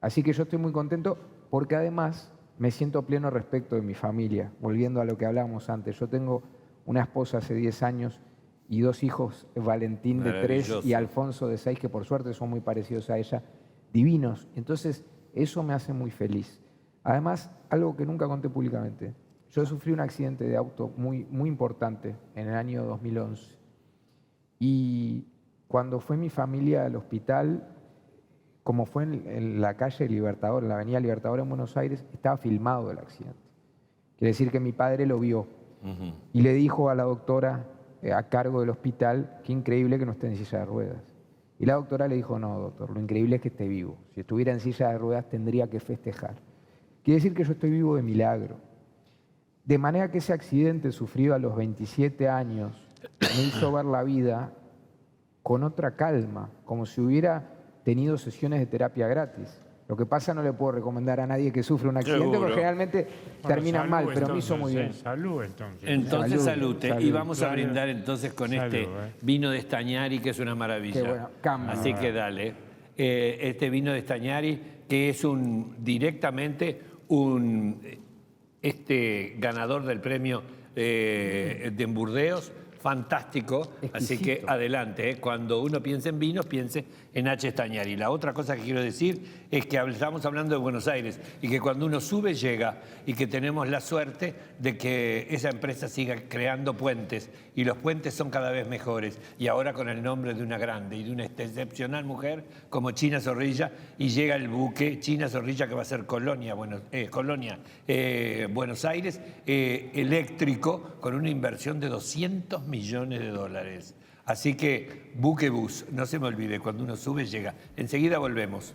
Así que yo estoy muy contento porque además me siento pleno respecto de mi familia. Volviendo a lo que hablábamos antes, yo tengo una esposa hace 10 años y 2 hijos, Valentín de 3 y Alfonso de 6, que por suerte son muy parecidos a ella, divinos. Entonces, eso me hace muy feliz. Además, algo que nunca conté públicamente, yo sufrí un accidente de auto muy, muy importante en el año 2011. Y cuando fue mi familia al hospital, como fue en la calle Libertador, en la avenida Libertador en Buenos Aires, estaba filmado el accidente. Quiere decir que mi padre lo vio y le dijo a la doctora a cargo del hospital, qué increíble que no esté en silla de ruedas. Y la doctora le dijo, no, doctor, lo increíble es que esté vivo. Si estuviera en silla de ruedas tendría que festejar. Quiere decir que yo estoy vivo de milagro. De manera que ese accidente sufrido a los 27 años me hizo ver la vida con otra calma, como si hubiera tenido sesiones de terapia gratis. Lo que pasa, no le puedo recomendar a nadie que sufre un accidente, Seguro. porque realmente terminan mal, pero me hizo muy bien. Salud, entonces. Entonces, salud. Salud. Y vamos a Salud. brindar entonces con Salud, este vino de Stagnari, que es una maravilla. Qué bueno, cambia. Así que dale. Este vino de Stagnari, que es directamente un ganador del premio de Burdeos, fantástico. Exquisito. Así que adelante. Cuando uno piense en vinos, piense en H. Stagnari. La otra cosa que quiero decir es que estamos hablando de Buenos Aires y que cuando uno sube, llega, y que tenemos la suerte de que esa empresa siga creando puentes, y los puentes son cada vez mejores, y ahora con el nombre de una grande y de una excepcional mujer como China Zorrilla, y llega el buque China Zorrilla, que va a ser Colonia, Buenos Aires, eléctrico, con una inversión de $200 millones. Así que Buquebus, no se me olvide, cuando uno sube, llega. Enseguida volvemos.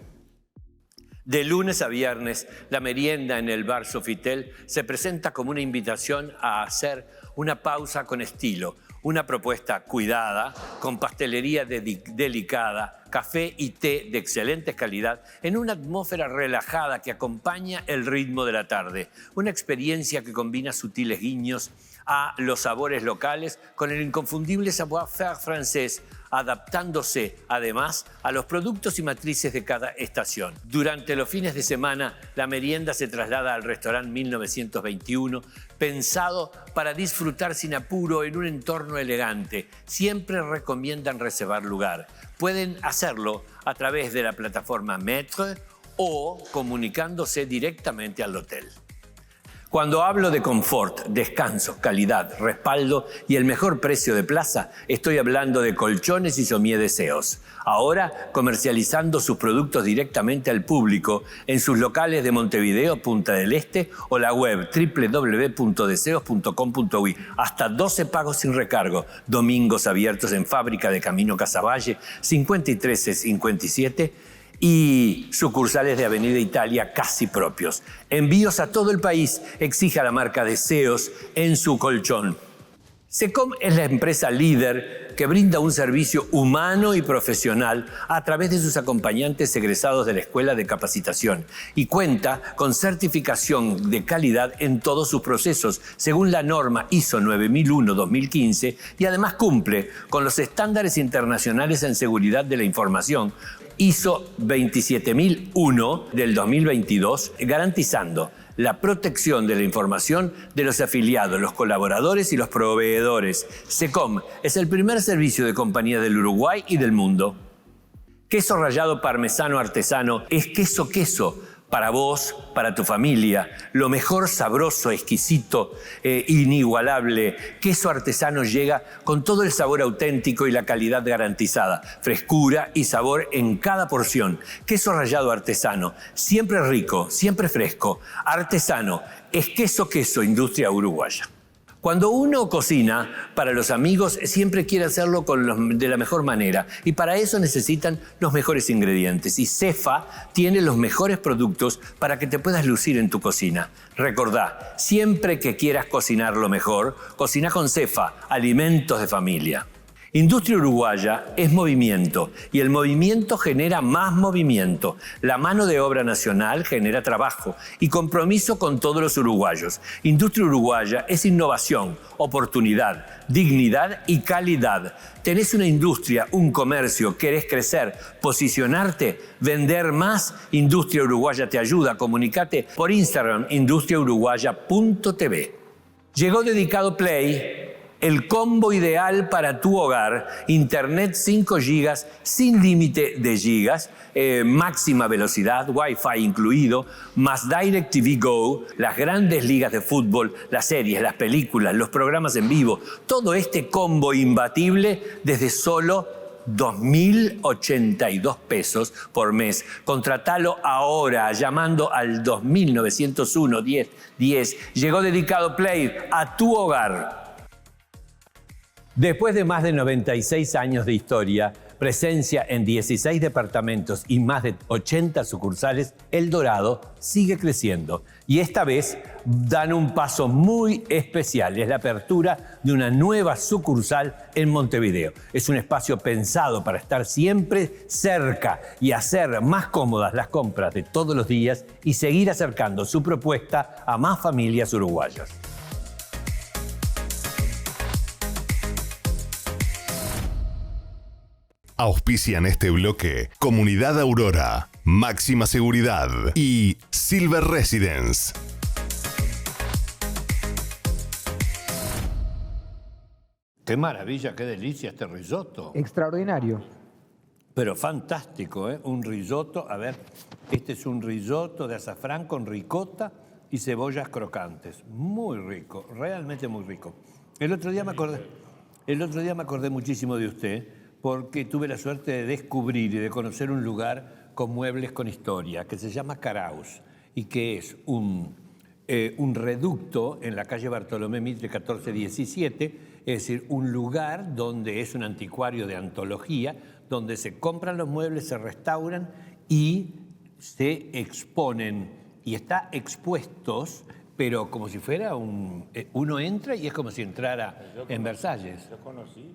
De lunes a viernes, la merienda en el bar Sofitel se presenta como una invitación a hacer una pausa con estilo, una propuesta cuidada, con pastelería delicada, café y té de excelente calidad, en una atmósfera relajada que acompaña el ritmo de la tarde. Una experiencia que combina sutiles guiños a los sabores locales con el inconfundible savoir-faire francés, adaptándose además a los productos y matrices de cada estación. Durante los fines de semana, la merienda se traslada al restaurante 1921, pensado para disfrutar sin apuro en un entorno elegante. Siempre recomiendan reservar lugar. Pueden hacerlo a través de la plataforma Maître o comunicándose directamente al hotel. Cuando hablo de confort, descanso, calidad, respaldo y el mejor precio de plaza, estoy hablando de Colchones y Sommier Deseos. Ahora comercializando sus productos directamente al público en sus locales de Montevideo, Punta del Este o la web www.deseos.com.uy. Hasta 12 pagos sin recargo. Domingos abiertos en Fábrica de Camino Casavalle, 5357. Y sucursales de Avenida Italia casi propios. Envíos a todo el país. Exija la marca Deseos en su colchón. SECOM es la empresa líder que brinda un servicio humano y profesional a través de sus acompañantes egresados de la Escuela de Capacitación y cuenta con certificación de calidad en todos sus procesos según la norma ISO 9001-2015 y además cumple con los estándares internacionales en seguridad de la información ISO 27001 del 2022, garantizando la protección de la información de los afiliados, los colaboradores y los proveedores. SECOM es el primer servicio de compañía del Uruguay y del mundo. Queso rallado parmesano artesano es queso, para vos, para tu familia, lo mejor, sabroso, exquisito, inigualable. Queso artesano llega con todo el sabor auténtico y la calidad garantizada, frescura y sabor en cada porción. Queso rallado artesano, siempre rico, siempre fresco, artesano, es queso, industria uruguaya. Cuando uno cocina para los amigos, siempre quiere hacerlo de la mejor manera. Y para eso necesitan los mejores ingredientes. Y Cefa tiene los mejores productos para que te puedas lucir en tu cocina. Recordá, siempre que quieras cocinar lo mejor, cocina con Cefa, alimentos de familia. Industria uruguaya es movimiento y el movimiento genera más movimiento. La mano de obra nacional genera trabajo y compromiso con todos los uruguayos. Industria uruguaya es innovación, oportunidad, dignidad y calidad. ¿Tenés una industria, un comercio, querés crecer, posicionarte, vender más? Industria Uruguaya te ayuda. Comunicate por Instagram, industriauruguaya.tv. Llegó Dedicado Play, el combo ideal para tu hogar. Internet 5 GB sin límite de gigas, máxima velocidad, Wi-Fi incluido, más DirecTV Go, las grandes ligas de fútbol, las series, las películas, los programas en vivo. Todo este combo imbatible desde solo 2.082 pesos por mes. Contratalo ahora llamando al 2901 10 10. Llegó Dedicado Play a tu hogar. Después de más de 96 años de historia, presencia en 16 departamentos y más de 80 sucursales, El Dorado sigue creciendo. Y esta vez dan un paso muy especial. Es la apertura de una nueva sucursal en Montevideo. Es un espacio pensado para estar siempre cerca y hacer más cómodas las compras de todos los días y seguir acercando su propuesta a más familias uruguayas. Auspician este bloque Comunidad Aurora, Máxima Seguridad y Silver Residence. Qué maravilla, qué delicia este risotto. Extraordinario. Pero fantástico, ¿eh? Un risotto. A ver, este es un risotto de azafrán con ricota y cebollas crocantes. Muy rico, realmente muy rico. El otro día me acordé muchísimo de usted, porque tuve la suerte de descubrir y de conocer un lugar con muebles con historia, que se llama Caraus, y que es un reducto en la calle Bartolomé Mitre 1417, es decir, un lugar donde es un anticuario de antología, donde se compran los muebles, se restauran y se exponen. Y está expuestos, pero como si fuera uno entra y es como si entrara en Versalles. Yo conocí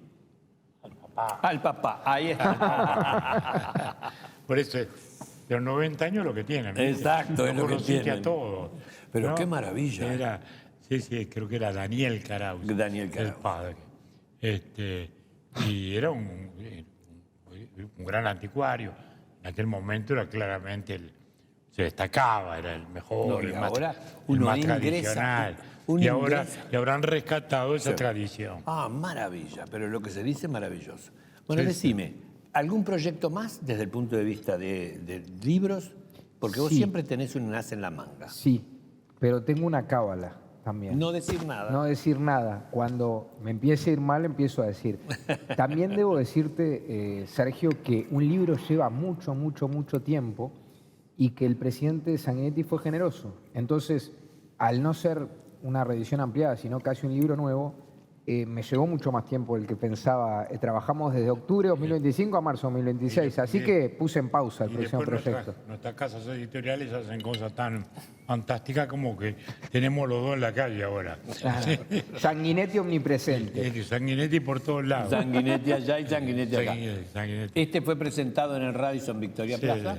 al papá, ahí está. Por eso, de los 90 años lo que tienen. Exacto, es lo que conociste tienen. a todos. Pero ¿no? qué maravilla. Sí, creo que era Daniel Caraus. Daniel Caraus. El padre. Y era un gran anticuario. En aquel momento era claramente se destacaba, era el mejor, No, y el ahora más uno tradicional. ingresa, Ahora le habrán rescatado esa tradición. Ah, maravilla, pero lo que se dice es maravilloso. Bueno, Sí, decime, ¿algún proyecto más desde el punto de vista de libros? Porque vos Sí. siempre tenés un as en la manga. Sí, pero tengo una cábala también. No decir nada. No decir nada. Cuando me empiece a ir mal, empiezo a decir. También debo decirte, Sergio, que un libro lleva mucho, mucho, mucho tiempo y que el presidente Sanguinetti fue generoso. Entonces, al no ser una reedición ampliada, sino casi un libro nuevo, me llevó mucho más tiempo del que pensaba. Trabajamos desde octubre de 2025 a marzo de 2026, así que puse en pausa el próximo proyecto. Nuestras casas editoriales hacen cosas tan fantásticas como que tenemos los dos en la calle ahora. Claro. Sanguinetti omnipresente. Sanguinetti por todos lados. Sanguinetti allá y Sanguinetti acá. Sanguinetti. Este fue presentado en el Radisson Victoria Sí. Plaza.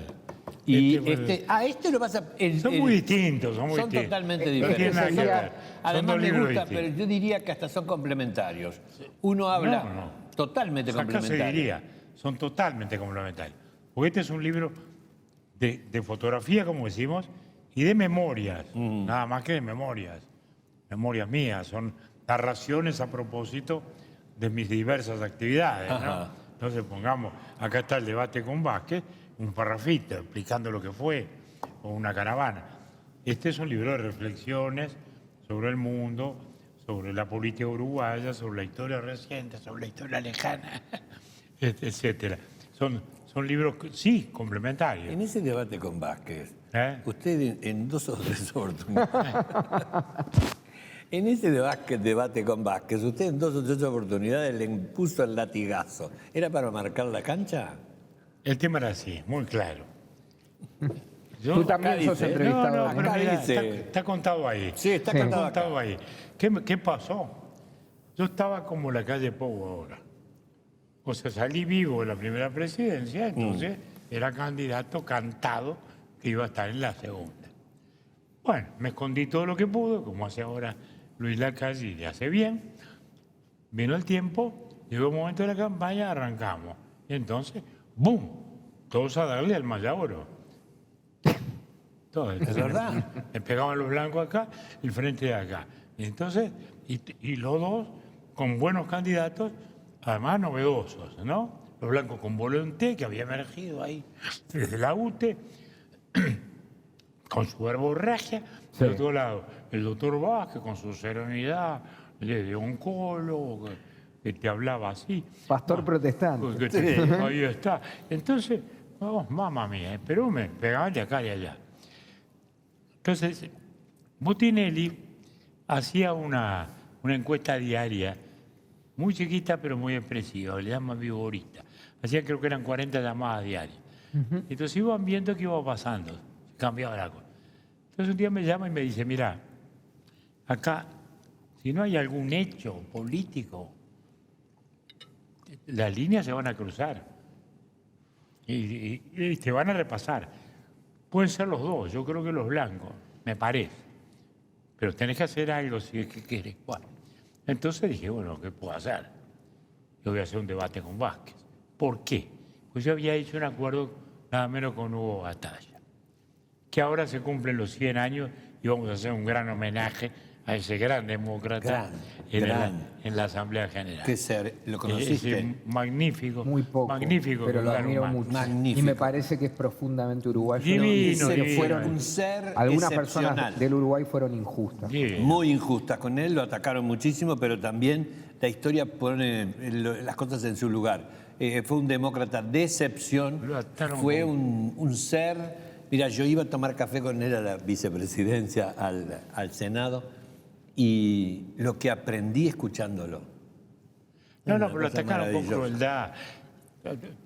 Y Este lo vas a... Son muy distintos, son Son distintos. totalmente No diferentes. tienen nada que ver. Son Además dos me libros gusta, distintos. pero yo diría que hasta son complementarios. Uno habla No. totalmente Acá se complementario. diría, son totalmente complementarios. Porque este es un libro de fotografía, como decimos, y de memorias, nada más que de memorias. Memorias mías, son narraciones a propósito de mis diversas actividades. ¿No? Entonces pongamos, acá está el debate con Vázquez, un parrafito explicando lo que fue, o una caravana. Este es un libro de reflexiones sobre el mundo, sobre la política uruguaya, sobre la historia reciente, sobre la historia lejana, etcétera. Son libros, sí, complementarios. En ese debate con Vázquez, usted en 2 o 3 oportunidades... En ese debate con Vázquez, usted en 2 o 3 oportunidades le impuso el latigazo. ¿Era para marcar la cancha? El tema era así, muy claro. Tú también sos entrevistado. No, pero mira, está contado ahí. Sí, está contado ahí. ¿Qué pasó? Yo estaba como la calle Pou ahora. O sea, salí vivo en la primera presidencia, entonces era candidato cantado que iba a estar en la segunda. Bueno, me escondí todo lo que pude, como hace ahora Luis Lacalle, y le hace bien. Vino el tiempo, llegó el momento de la campaña, arrancamos. Y entonces, ¡boom! Todos a darle al Mayaboro. Todo. ¿Es verdad? Le pegaban los blancos acá, el frente de acá. Y entonces, y los dos con buenos candidatos, además novedosos, ¿no? Los blancos con Volonté, que había emergido ahí desde la UTE, con su verborragia. Sí. Por otro lado, el doctor Vázquez, con su serenidad de oncólogo, que te hablaba así. Pastor protestante. Ahí está. Entonces, mamá mía, pero me pegaban de acá y allá. Entonces, Botinelli hacía una encuesta diaria, muy chiquita pero muy expresiva, le llaman viborista. Hacía, creo que eran 40 llamadas diarias. Entonces iban viendo qué iba pasando, cambiaba la cosa. Entonces un día me llama y me dice, mira, acá, si no hay algún hecho político, las líneas se van a cruzar y te van a repasar. Pueden ser los dos, yo creo que los blancos, me parece. Pero tenés que hacer algo si es que querés. Bueno, entonces dije, bueno, ¿qué puedo hacer? Yo voy a hacer un debate con Vázquez. ¿Por qué? Pues yo había hecho un acuerdo nada menos con Hugo Batalla, que ahora se cumplen los 100 años y vamos a hacer un gran homenaje a ese gran demócrata en la Asamblea General. ¿Lo conociste? Magnífico. Muy poco, magnífico, pero lo admiro mucho. Magnífico. Y me parece que es profundamente uruguayo. Divino, fueron un ser algunas excepcional. personas del Uruguay fueron injustas. Divino. Muy injustas con él, lo atacaron muchísimo, pero también la historia pone las cosas en su lugar. Fue un demócrata de excepción, fue un ser... Mira, yo iba a tomar café con él a la vicepresidencia, al Senado, y lo que aprendí escuchándolo. No, pero lo atacaron con crueldad.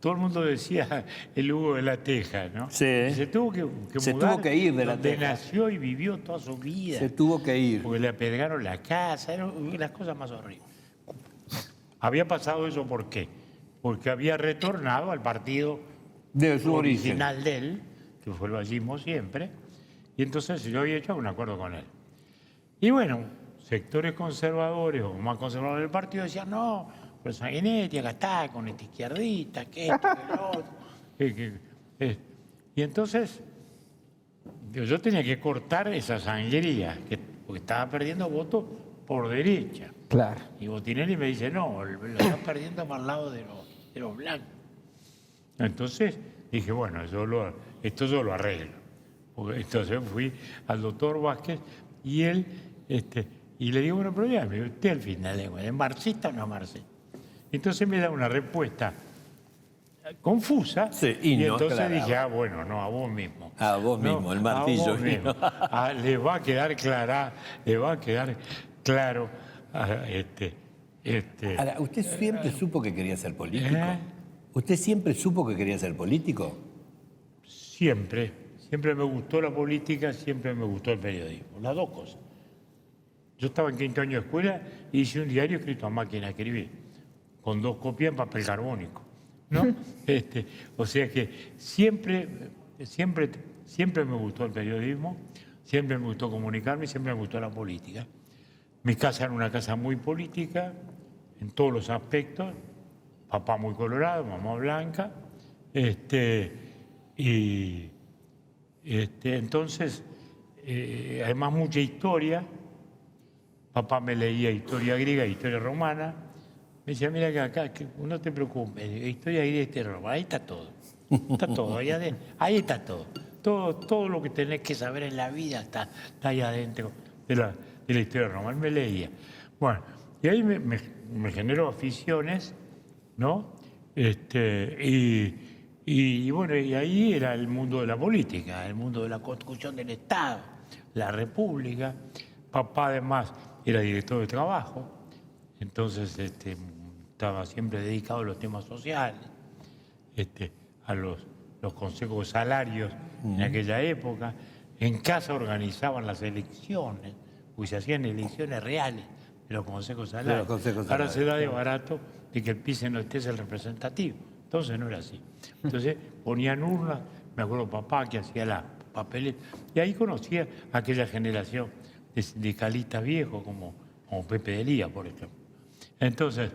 Todo el mundo decía el Hugo de la Teja, ¿no? Sí. Y se tuvo que Se mudar tuvo que ir de la donde Teja. nació y vivió toda su vida. Se tuvo que ir. Porque le apedrearon la casa, eran las cosas más horribles. Había pasado eso, ¿por qué? Porque había retornado al partido De su original de él, que fue el vallismo siempre, y entonces yo había hecho un acuerdo con él. Y bueno, sectores conservadores o más conservadores del partido decían, no, pero Sanguinetti acá está con esta izquierdita, que esto, que lo otro. Y entonces yo tenía que cortar esa sangría, porque estaba perdiendo votos por derecha. Claro. Y Botinelli me dice, no, lo estás perdiendo para el lado de los blancos. Entonces dije, bueno, esto yo lo arreglo. Entonces fui al doctor Vázquez y él, y le digo, bueno, pero ya, usted al final, ¿es marxista o no marxista? Entonces me da una respuesta confusa. Sí, y entonces dije, bueno, no, a vos mismo. A vos mismo, el martillo. A vos mismo. Le va a quedar claro. Ahora, ¿usted siempre supo que quería ser político? ¿Usted siempre supo que quería ser político? Siempre me gustó la política, siempre me gustó el periodismo, las dos cosas. Yo estaba en 5º año de escuela y hice un diario escrito a máquina de escribir, con 2 copias en papel carbónico, ¿no? O sea que siempre me gustó el periodismo, siempre me gustó comunicarme, siempre me gustó la política. Mi casa era una casa muy política, en todos los aspectos, papá muy colorado, mamá blanca, entonces, además mucha historia. Papá me leía historia griega, historia romana. Me decía, mira que acá, no te preocupes, historia griega y historia romana, ahí está todo. Está todo, ahí está todo. todo lo que tenés que saber en la vida está ahí adentro de la historia romana. Me leía. Bueno, y ahí me generó aficiones, ¿no? Y bueno, y ahí era el mundo de la política, el mundo de la construcción del Estado, la República. Papá además era director de trabajo, entonces estaba siempre dedicado a los temas sociales, a los consejos de salarios en aquella época. En casa organizaban las elecciones, pues se hacían elecciones reales de los consejos salarios. Ahora se da de barato de que el PICE es el representativo. Entonces no era así. Entonces ponían urnas, me acuerdo papá que hacía las papeles, y ahí conocía a aquella generación de sindicalistas viejos como Pepe de Lía, por ejemplo. Entonces,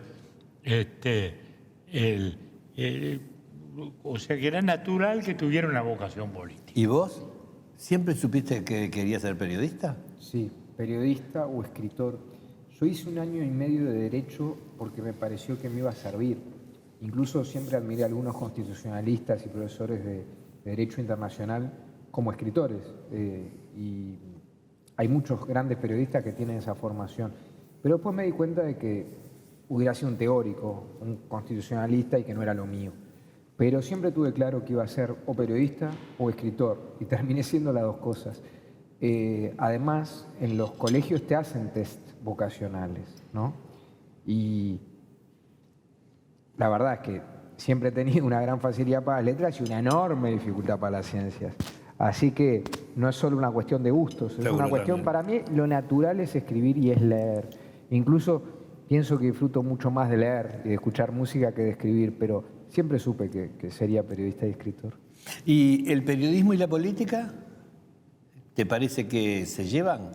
o sea que era natural que tuviera una vocación política. ¿Y vos? ¿Siempre supiste que querías ser periodista? Sí, periodista o escritor. Yo hice 1 año y medio de Derecho porque me pareció que me iba a servir. Incluso siempre admiré a algunos constitucionalistas y profesores de Derecho Internacional como escritores. Y hay muchos grandes periodistas que tienen esa formación. Pero después me di cuenta de que hubiera sido un teórico, un constitucionalista y que no era lo mío. Pero siempre tuve claro que iba a ser o periodista o escritor y terminé siendo las dos cosas. Además, en los colegios te hacen test vocacionales, ¿no? Y la verdad es que siempre he tenido una gran facilidad para las letras y una enorme dificultad para las ciencias. Así que no es solo una cuestión de gustos, es una cuestión, para mí, lo natural es escribir y es leer. Incluso pienso que disfruto mucho más de leer y de escuchar música que de escribir, pero siempre supe que sería periodista y escritor. ¿Y el periodismo y la política? ¿Te parece que se llevan?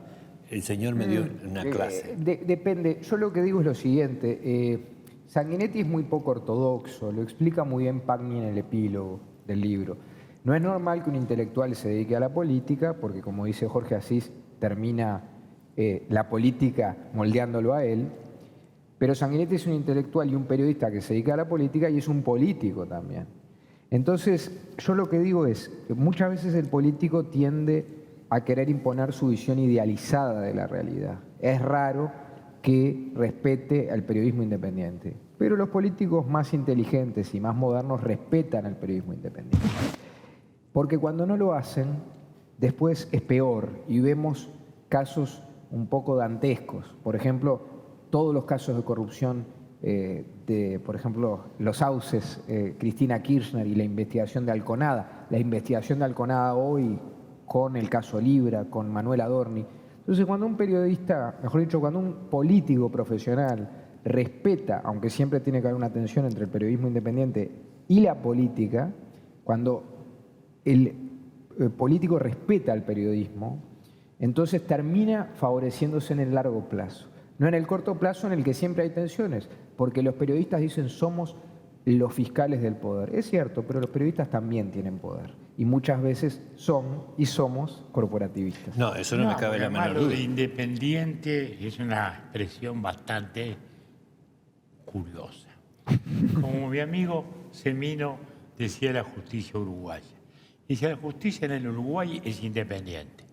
El señor me dio una clase. Depende. Yo lo que digo es lo siguiente. Sanguinetti es muy poco ortodoxo, lo explica muy bien Pagni en el epílogo del libro. No es normal que un intelectual se dedique a la política, porque como dice Jorge Asís, termina la política moldeándolo a él, pero Sanguinetti es un intelectual y un periodista que se dedica a la política y es un político también. Entonces, yo lo que digo es que muchas veces el político tiende a querer imponer su visión idealizada de la realidad. Es raro que respete al periodismo independiente, pero los políticos más inteligentes y más modernos respetan al periodismo independiente. Porque cuando no lo hacen, después es peor y vemos casos un poco dantescos. Por ejemplo, todos los casos de corrupción por ejemplo, los sauces, Cristina Kirchner y la investigación de Alconada. La investigación de Alconada hoy con el caso Libra, con Manuel Adorni. Entonces, cuando un periodista, mejor dicho, cuando un político profesional respeta, aunque siempre tiene que haber una tensión entre el periodismo independiente y la política, cuando el político respeta al periodismo, entonces termina favoreciéndose en el largo plazo. No en el corto plazo, en el que siempre hay tensiones, porque los periodistas dicen somos los fiscales del poder. Es cierto, pero los periodistas también tienen poder. Y muchas veces son y somos corporativistas. No, eso no me cabe la menor duda. Lo de independiente es una expresión bastante curiosa. Como mi amigo Semino decía la justicia uruguaya. Dice, la justicia en el Uruguay es independiente,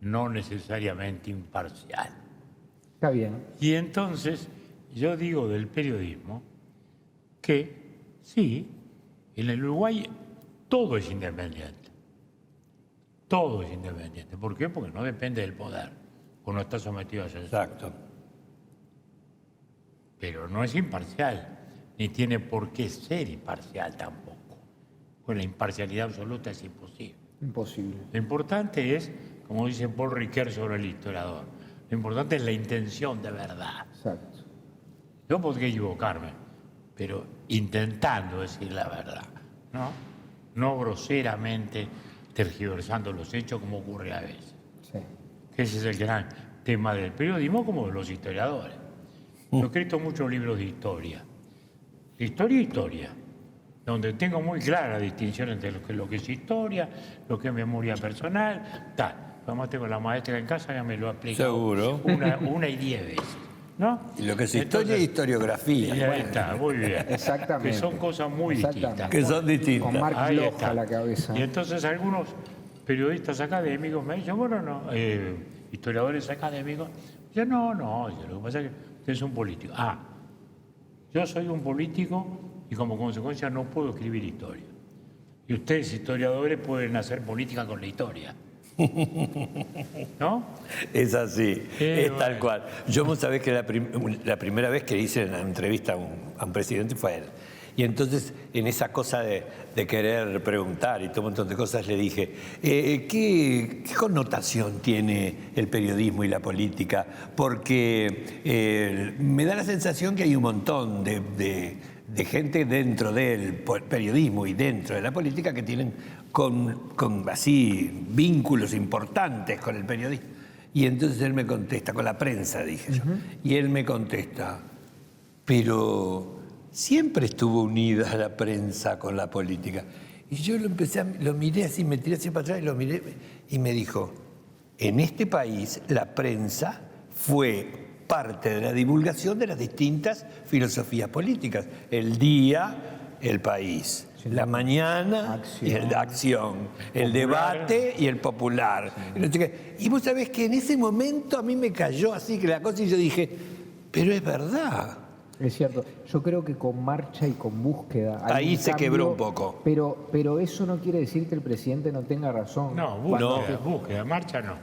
no necesariamente imparcial. Está bien. Y entonces yo digo del periodismo que sí, en el Uruguay todo es independiente. Todo es independiente. ¿Por qué? Porque no depende del poder, o no está sometido a censura. Exacto. Pero no es imparcial, ni tiene por qué ser imparcial tampoco. Pues la imparcialidad absoluta es imposible. Imposible. Lo importante es, como dice Paul Ricoeur sobre el historiador, lo importante es la intención de verdad. Exacto. Yo podría equivocarme, pero intentando decir la verdad, ¿no? No groseramente tergiversando los hechos como ocurre a veces. Sí. Ese es el gran tema del periodismo como de los historiadores. Yo he escrito muchos libros de historia, donde tengo muy clara la distinción entre lo que es historia, lo que es memoria personal, tal. Además tengo la maestra en casa que me lo ha explicado. Seguro. Una y 10 veces. ¿no? Y lo que es historia y historiografía. Y ahí está, muy bien. Exactamente. Que son cosas muy distintas. Que son distintas. Con Marx Ahí Bloch está. a la cabeza. Y entonces algunos periodistas académicos me dicen, bueno, no, historiadores académicos, yo no, lo que pasa es que usted es un político. Yo soy un político y como consecuencia no puedo escribir historia. Y ustedes, historiadores, pueden hacer política con la historia. ¿No? Es así, es bueno. tal cual. Yo, vos sabés que la primera vez que hice una entrevista a un presidente fue a él. Y entonces, en esa cosa de querer preguntar y todo un montón de cosas, le dije, ¿qué connotación tiene el periodismo y la política? Porque me da la sensación que hay un montón de gente dentro del periodismo y dentro de la política que tienen con así vínculos importantes con el periodismo. Y entonces él me contesta, con la prensa, dije yo. Y él me contesta, pero siempre estuvo unida la prensa con la política. Y yo lo miré así, me tiré así para atrás y lo miré y me dijo, en este país la prensa fue parte de la divulgación de las distintas filosofías políticas. El Día, El País. La mañana, Acción. El debate y el Popular. Y vos sabés que en ese momento a mí me cayó así que la cosa y yo dije, pero es verdad. Es cierto. Yo creo que con marcha y con búsqueda... hay Ahí un se cambio, quebró un poco. Pero eso no quiere decir que el presidente no tenga razón. No, búsqueda, marcha no.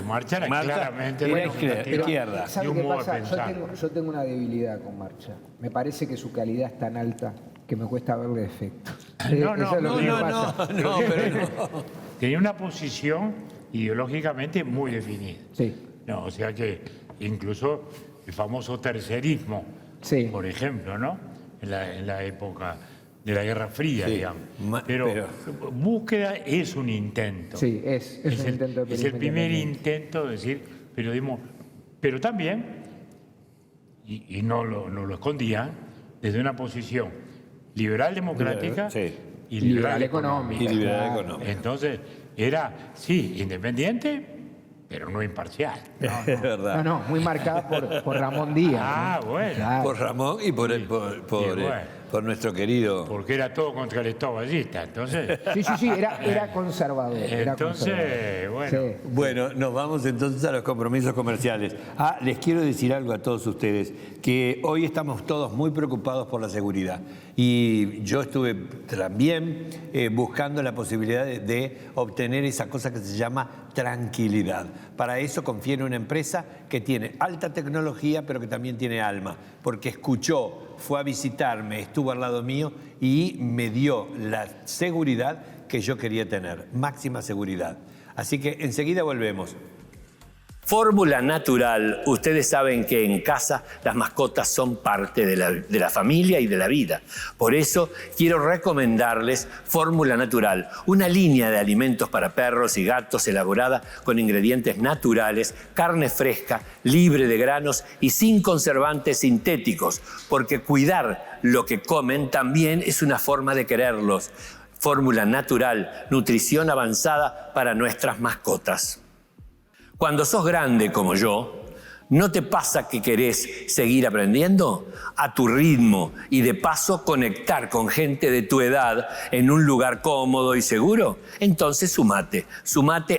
Marcha era claramente era representativa izquierda. de ¿Sabe un qué modo de pasa? pensar. Yo tengo una debilidad con marcha. Me parece que su calidad es tan alta que me cuesta verle defecto. No, Eso es lo que me pasa. Tenía una posición ideológicamente muy definida. Sí. No, o sea que incluso el famoso tercerismo, Sí. por ejemplo, ¿no? En la época de la Guerra Fría, Sí. digamos. Pero búsqueda es un intento. Sí, es un intento de Es el periodismo primer independiente. intento de decir periodismo, pero también, y no lo escondían, desde una posición liberal democrática Sí. y Liberal liberal económica. Y liberal Claro. económica. Entonces, era, sí, independiente, pero no imparcial. Es verdad. No, muy marcada por Ramón Díaz. ¿no? Bueno. Claro. Por Ramón y por nuestro querido... Porque era todo contra el Estado ballista, entonces... Sí, era conservador. Era Entonces, conservador. bueno. Sí. Bueno, nos vamos entonces a los compromisos comerciales. Les quiero decir algo a todos ustedes, que hoy estamos todos muy preocupados por la seguridad. Y yo estuve también buscando la posibilidad de obtener esa cosa que se llama tranquilidad. Para eso confié en una empresa que tiene alta tecnología, pero que también tiene alma, porque escuchó, fue a visitarme, estuvo al lado mío y me dio la seguridad que yo quería tener, máxima seguridad. Así que enseguida volvemos. Fórmula Natural. Ustedes saben que en casa las mascotas son parte de la familia y de la vida. Por eso quiero recomendarles Fórmula Natural, una línea de alimentos para perros y gatos elaborada con ingredientes naturales, carne fresca, libre de granos y sin conservantes sintéticos, porque cuidar lo que comen también es una forma de quererlos. Fórmula Natural, nutrición avanzada para nuestras mascotas. Cuando sos grande como yo, ¿no te pasa que querés seguir aprendiendo a tu ritmo y de paso conectar con gente de tu edad en un lugar cómodo y seguro? Entonces sumate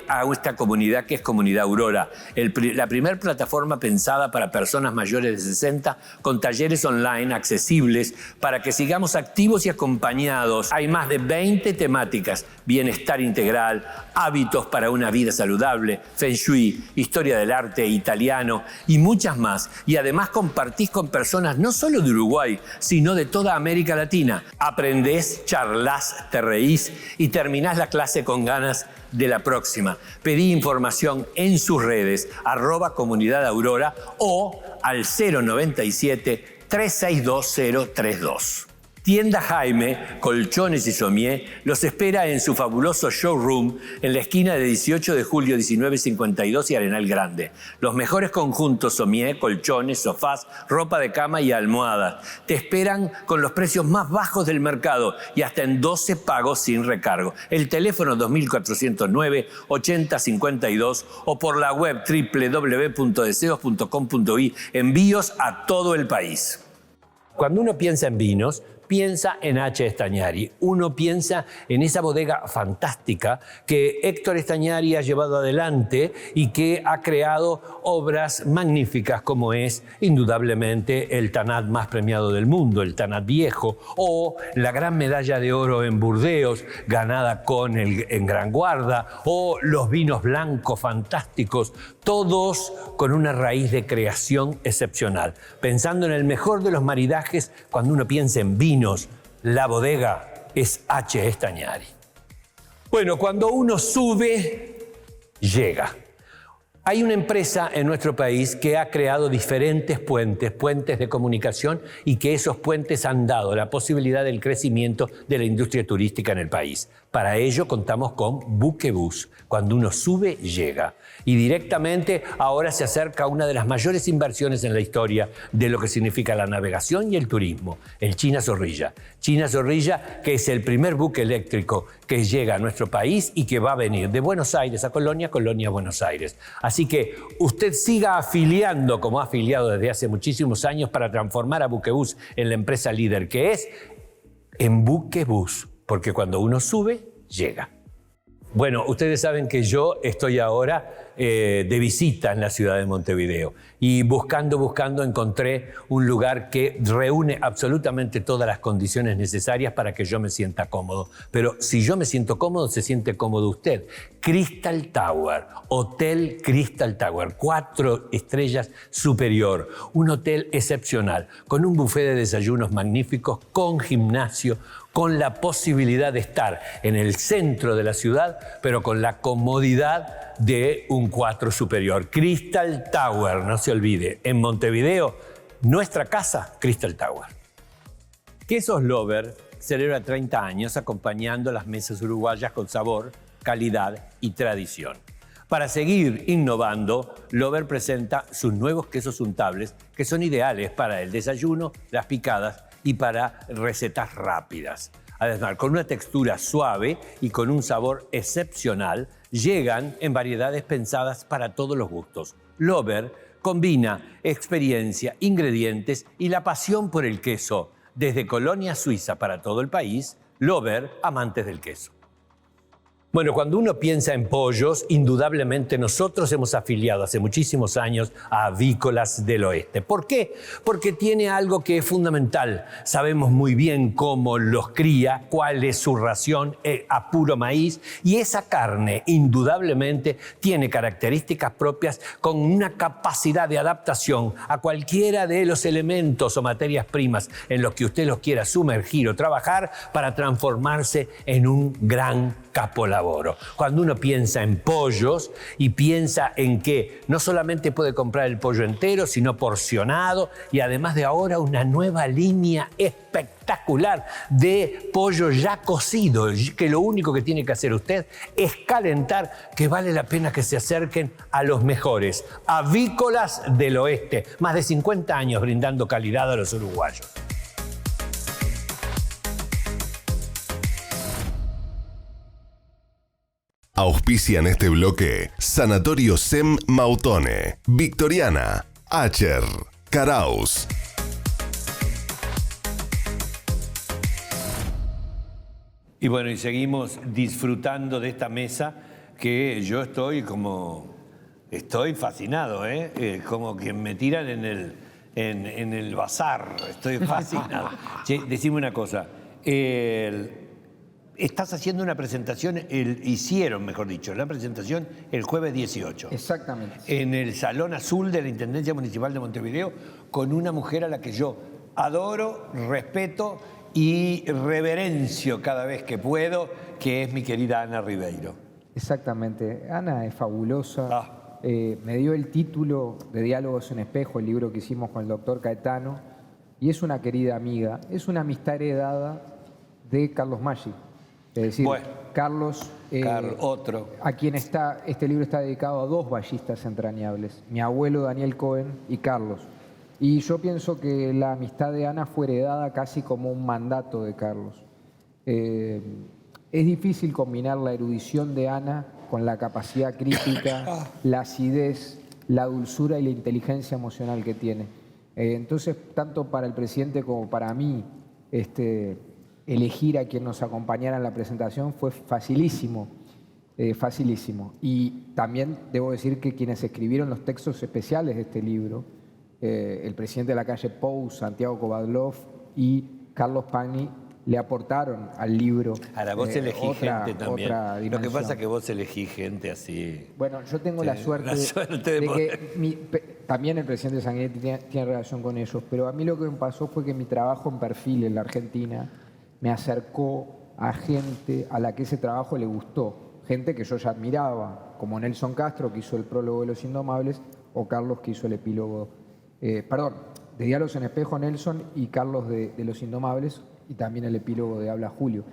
a esta comunidad que es Comunidad Aurora, la primer plataforma pensada para personas mayores de 60 con talleres online accesibles para que sigamos activos y acompañados. Hay más de 20 temáticas: bienestar integral, hábitos para una vida saludable, Feng Shui, historia del arte, italiano y muchas más. Y además compartís con personas no solo de Uruguay, sino de toda América Latina. Aprendés, charlás, te reís y terminás la clase con ganas de la próxima. Pedí información en sus redes, @Comunidad Aurora o al 097 362 032. Tienda Jaime, Colchones y Somier, los espera en su fabuloso showroom en la esquina de 18 de julio 1952 y Arenal Grande. Los mejores conjuntos Somier, colchones, sofás, ropa de cama y almohadas. Te esperan con los precios más bajos del mercado y hasta en 12 pagos sin recargo. El teléfono 2409-8052 o por la web www.deseos.com.uy. Envíos a todo el país. Cuando uno piensa en vinos, piensa en H. Stagnari. Uno piensa en esa bodega fantástica que Héctor Stagnari ha llevado adelante y que ha creado obras magníficas como es indudablemente el Tanat más premiado del mundo, el Tanat Viejo, o la gran medalla de oro en Burdeos ganada en Gran Guarda, o los vinos blancos fantásticos, todos con una raíz de creación excepcional. Pensando en el mejor de los maridajes, cuando uno piensa en vinos, la bodega es H. Stagnari. Bueno, cuando uno sube, llega. Hay una empresa en nuestro país que ha creado diferentes puentes de comunicación y que esos puentes han dado la posibilidad del crecimiento de la industria turística en el país. Para ello contamos con Buquebus. Cuando uno sube, llega. Y directamente ahora se acerca una de las mayores inversiones en la historia de lo que significa la navegación y el turismo, el China Zorrilla. China Zorrilla, que es el primer buque eléctrico que llega a nuestro país y que va a venir de Buenos Aires a Colonia, Colonia a Buenos Aires. Así que usted siga afiliando, como ha afiliado desde hace muchísimos años, para transformar a Buquebus en la empresa líder que es en Buquebus, porque cuando uno sube, llega. Bueno, ustedes saben que yo estoy ahora de visita en la ciudad de Montevideo y buscando encontré un lugar que reúne absolutamente todas las condiciones necesarias para que yo me sienta cómodo. Pero si yo me siento cómodo, se siente cómodo usted. Crystal Tower, Hotel Crystal Tower, 4 estrellas superior, un hotel excepcional, con un buffet de desayunos magníficos, con gimnasio, con la posibilidad de estar en el centro de la ciudad, pero con la comodidad de un 4 superior. Crystal Tower, no se olvide, en Montevideo, nuestra casa, Crystal Tower. Quesos Lover celebra 30 años acompañando las mesas uruguayas con sabor, calidad y tradición. Para seguir innovando, Lover presenta sus nuevos quesos untables que son ideales para el desayuno, las picadas y para recetas rápidas. Además, con una textura suave y con un sabor excepcional, llegan en variedades pensadas para todos los gustos. Lover combina experiencia, ingredientes y la pasión por el queso. Desde Colonia, Suiza, para todo el país, Lover, amantes del queso. Bueno, cuando uno piensa en pollos, indudablemente nosotros hemos afiliado hace muchísimos años a Avícolas del Oeste. ¿Por qué? Porque tiene algo que es fundamental. Sabemos muy bien cómo los cría, cuál es su ración a puro maíz, y esa carne indudablemente tiene características propias con una capacidad de adaptación a cualquiera de los elementos o materias primas en los que usted los quiera sumergir o trabajar para transformarse en un gran capolaboro. Cuando uno piensa en pollos y piensa en que no solamente puede comprar el pollo entero, sino porcionado, y además de ahora una nueva línea espectacular de pollo ya cocido, que lo único que tiene que hacer usted es calentar, que vale la pena que se acerquen a los mejores. Avícolas del Oeste, más de 50 años brindando calidad a los uruguayos. Auspician este bloque Sanatorio SEM Mautone, Victoriana, Acher, Caraus. Y bueno, y seguimos disfrutando de esta mesa que yo estoy fascinado, como que me tiran en el bazar, estoy fascinado. Che, decime una cosa, estás haciendo una presentación, hicieron, mejor dicho, la presentación el jueves 18. Exactamente. En el Salón Azul de la Intendencia Municipal de Montevideo, con una mujer a la que yo adoro, respeto y reverencio cada vez que puedo, que es mi querida Ana Ribeiro. Exactamente. Ana es fabulosa. Me dio el título de Diálogos en Espejo, el libro que hicimos con el doctor Caetano. y es una querida amiga. Es una amistad heredada de Carlos Maggi. Es decir, Bueno. Carlos, otro. a quien este libro está dedicado a dos ballistas entrañables, mi abuelo Daniel Cohen y Carlos. Y yo pienso que la amistad de Ana fue heredada casi como un mandato de Carlos. Es difícil combinar la erudición de Ana con la capacidad crítica, la acidez, la dulzura y la inteligencia emocional que tiene. Entonces, tanto para el presidente como para mí, elegir a quien nos acompañara en la presentación fue facilísimo, facilísimo. Y también debo decir que quienes escribieron los textos especiales de este libro, el presidente de la calle Pou, Santiago Kovadlov y Carlos Pagni, le aportaron al libro. Ahora, vos elegís gente también. Lo que pasa es que vos elegís gente así. Bueno, yo tengo la suerte de que también el presidente Sanguinetti tiene relación con ellos, pero a mí lo que me pasó fue que mi trabajo en perfil en la Argentina me acercó a gente a la que ese trabajo le gustó. Gente que yo ya admiraba, como Nelson Castro, que hizo el prólogo de Los Indomables, o Carlos, que hizo el epílogo. De Diálogos en Espejo, Nelson, y Carlos de Los Indomables, y también el epílogo de Habla Julio.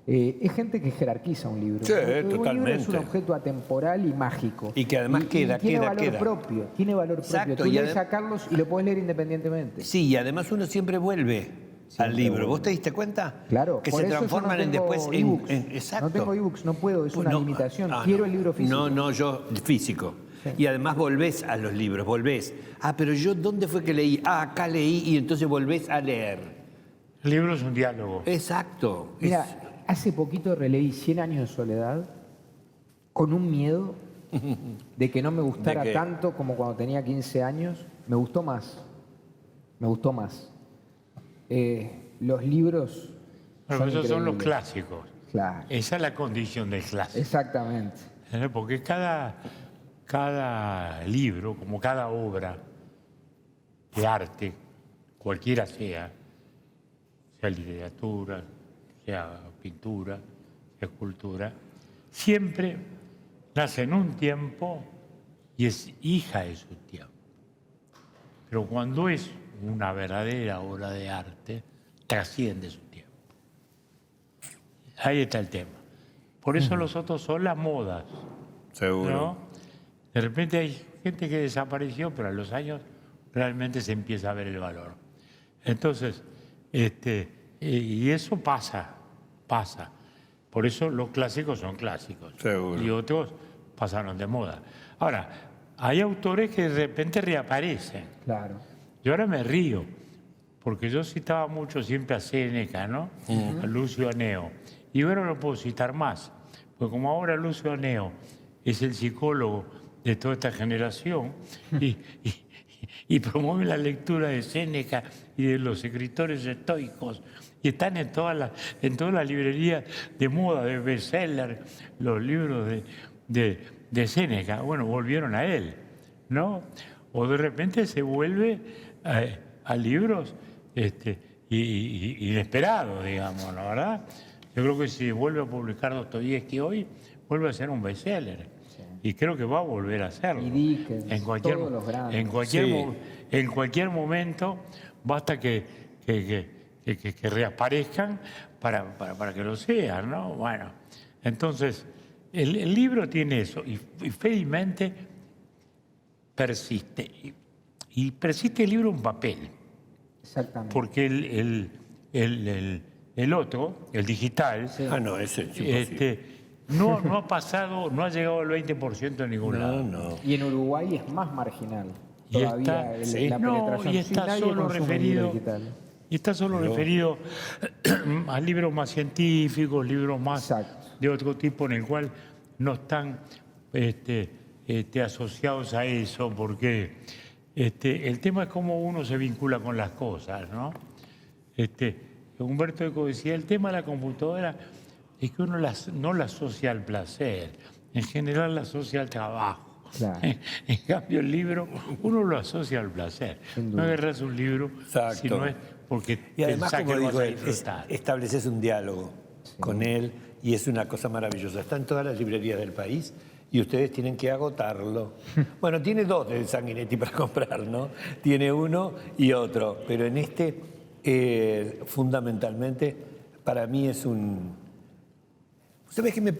Es gente que jerarquiza un libro. Sí, totalmente. Un libro es un objeto atemporal y mágico. Y que además tiene valor propio. Tiene valor propio. Exacto, Tú lees a Carlos y lo puedes leer independientemente. Sí, y además uno siempre vuelve al libro. ¿Vos te diste cuenta? Claro. Que por se eso transforman yo no tengo después ebooks. Exacto. No tengo ebooks, no puedo, es una limitación. Quiero el libro físico. No, yo físico. Sí. Y además volvés a los libros, volvés. Pero yo, ¿dónde fue que leí? Acá leí, y entonces volvés a leer. El libro es un diálogo. Exacto. Mira, hace poquito releí 100 años de soledad con un miedo de que no me gustara tanto como cuando tenía 15 años. Me gustó más. Me gustó más. Los libros... Bueno, esos son los clásicos. Claro. Esa es la condición del clásico. Exactamente. Porque cada libro, como cada obra de arte, cualquiera sea literatura, sea pintura, sea escultura, siempre nace en un tiempo y es hija de su tiempo. Pero cuando es una verdadera obra de arte, trasciende su tiempo. Ahí está el tema. Por eso los otros son las modas. Seguro. ¿No? De repente hay gente que desapareció, pero a los años realmente se empieza a ver el valor. Entonces, y eso pasa. Por eso los clásicos son clásicos. Seguro. Y otros pasaron de moda. Ahora, hay autores que de repente reaparecen. Claro. Yo ahora me río, porque yo citaba mucho siempre a Séneca, ¿no? A Lucio Aneo. Y ahora no puedo citar más, porque como ahora Lucio Aneo es el psicólogo de toda esta generación y promueve la lectura de Séneca y de los escritores estoicos, y están en todas las librerías de moda, de bestseller, los libros de Séneca. Bueno, volvieron a él, ¿no? O de repente se vuelve a libros inesperados, digamos, ¿no? ¿Verdad? Yo creo que si vuelve a publicar Dostoyevsky hoy, vuelve a ser un bestseller. Sí. Y creo que va a volver a hacerlo. Y Dickens, todos los grandes. En cualquier momento, basta que reaparezcan para que lo sean, ¿no? Bueno, entonces, el libro tiene eso, y felizmente persiste. Y persiste el libro en papel. Exactamente. Porque el otro, el digital, sí. Ese es imposible. No ha pasado, no ha llegado al 20% en ningún lado. No. Y en Uruguay es más marginal. Y todavía la penetración. Y está solo referido a libros más científicos, libros más de otro tipo, en el cual no están asociados a eso, porque el tema es cómo uno se vincula con las cosas, ¿no? Humberto Eco decía, el tema de la computadora es que uno no la asocia al placer, en general la asocia al trabajo. Claro. En cambio, el libro uno lo asocia al placer. No agarras un libro si no es porque y además, pensás como que digo, vas a disfrutar. estableces un diálogo con él y es una cosa maravillosa. Está en todas las librerías del país y ustedes tienen que agotarlo. Bueno, tiene dos de Sanguinetti para comprar, ¿no? Tiene uno y otro, pero en fundamentalmente, para mí es un... ¿Sabes qué me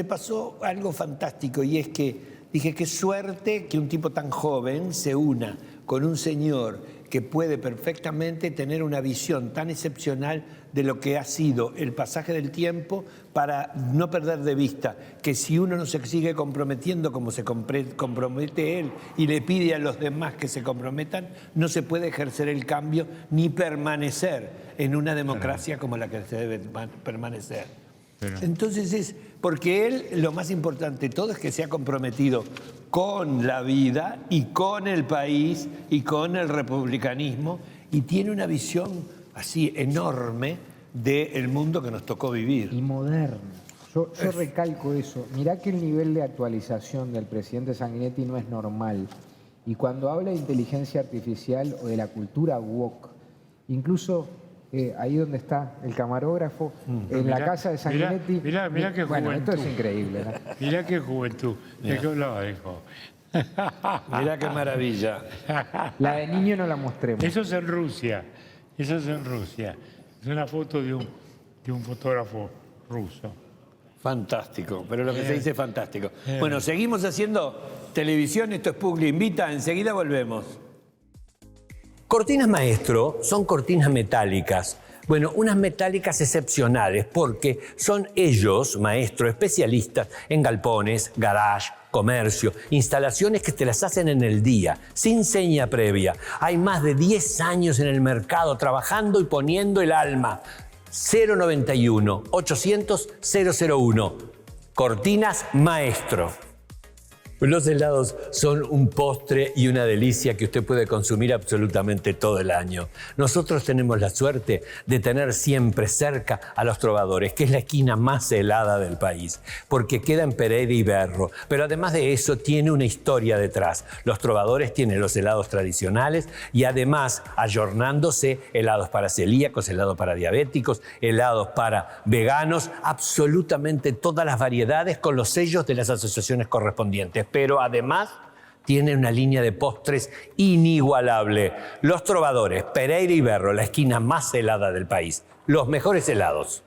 pasó algo fantástico? Y es que dije, qué suerte que un tipo tan joven se una con un señor que puede perfectamente tener una visión tan excepcional de lo que ha sido el pasaje del tiempo, para no perder de vista que si uno no se sigue comprometiendo como se compromete él y le pide a los demás que se comprometan, no se puede ejercer el cambio ni permanecer en una democracia como la que se debe permanecer. Entonces es porque él, lo más importante de todo es que se ha comprometido con la vida y con el país y con el republicanismo, y tiene una visión así enorme del mundo que nos tocó vivir. Y moderno. Yo recalco eso. Mirá que el nivel de actualización del presidente Sanguinetti no es normal. Y cuando habla de inteligencia artificial o de la cultura woke, incluso... ahí donde está el camarógrafo, en la casa de Sanguinetti. Mirá qué juventud. Bueno, esto es increíble, ¿no? Mirá qué juventud. Lo dejo. Mirá qué maravilla. La de niño no la mostremos. Eso es en Rusia. Eso es en Rusia. Es una foto de un fotógrafo ruso. Fantástico, pero lo que se dice es fantástico. Bueno, seguimos haciendo televisión. Esto es Puglia Invita. Enseguida volvemos. Cortinas Maestro son cortinas metálicas. Bueno, unas metálicas excepcionales porque son ellos, Maestro, especialistas en galpones, garage, comercio, instalaciones que te las hacen en el día, sin seña previa. Hay más de 10 años en el mercado trabajando y poniendo el alma. 091 800 001. Cortinas Maestro. Los helados son un postre y una delicia que usted puede consumir absolutamente todo el año. Nosotros tenemos la suerte de tener siempre cerca a Los Trovadores, que es la esquina más helada del país, porque queda en Pereira y Berro. Pero además de eso, tiene una historia detrás. Los Trovadores tienen los helados tradicionales y además, ayornándose, helados para celíacos, helados para diabéticos, helados para veganos, absolutamente todas las variedades con los sellos de las asociaciones correspondientes. Pero además tiene una línea de postres inigualable. Los Trovadores, Pereira y Berro, la esquina más helada del país. Los mejores helados.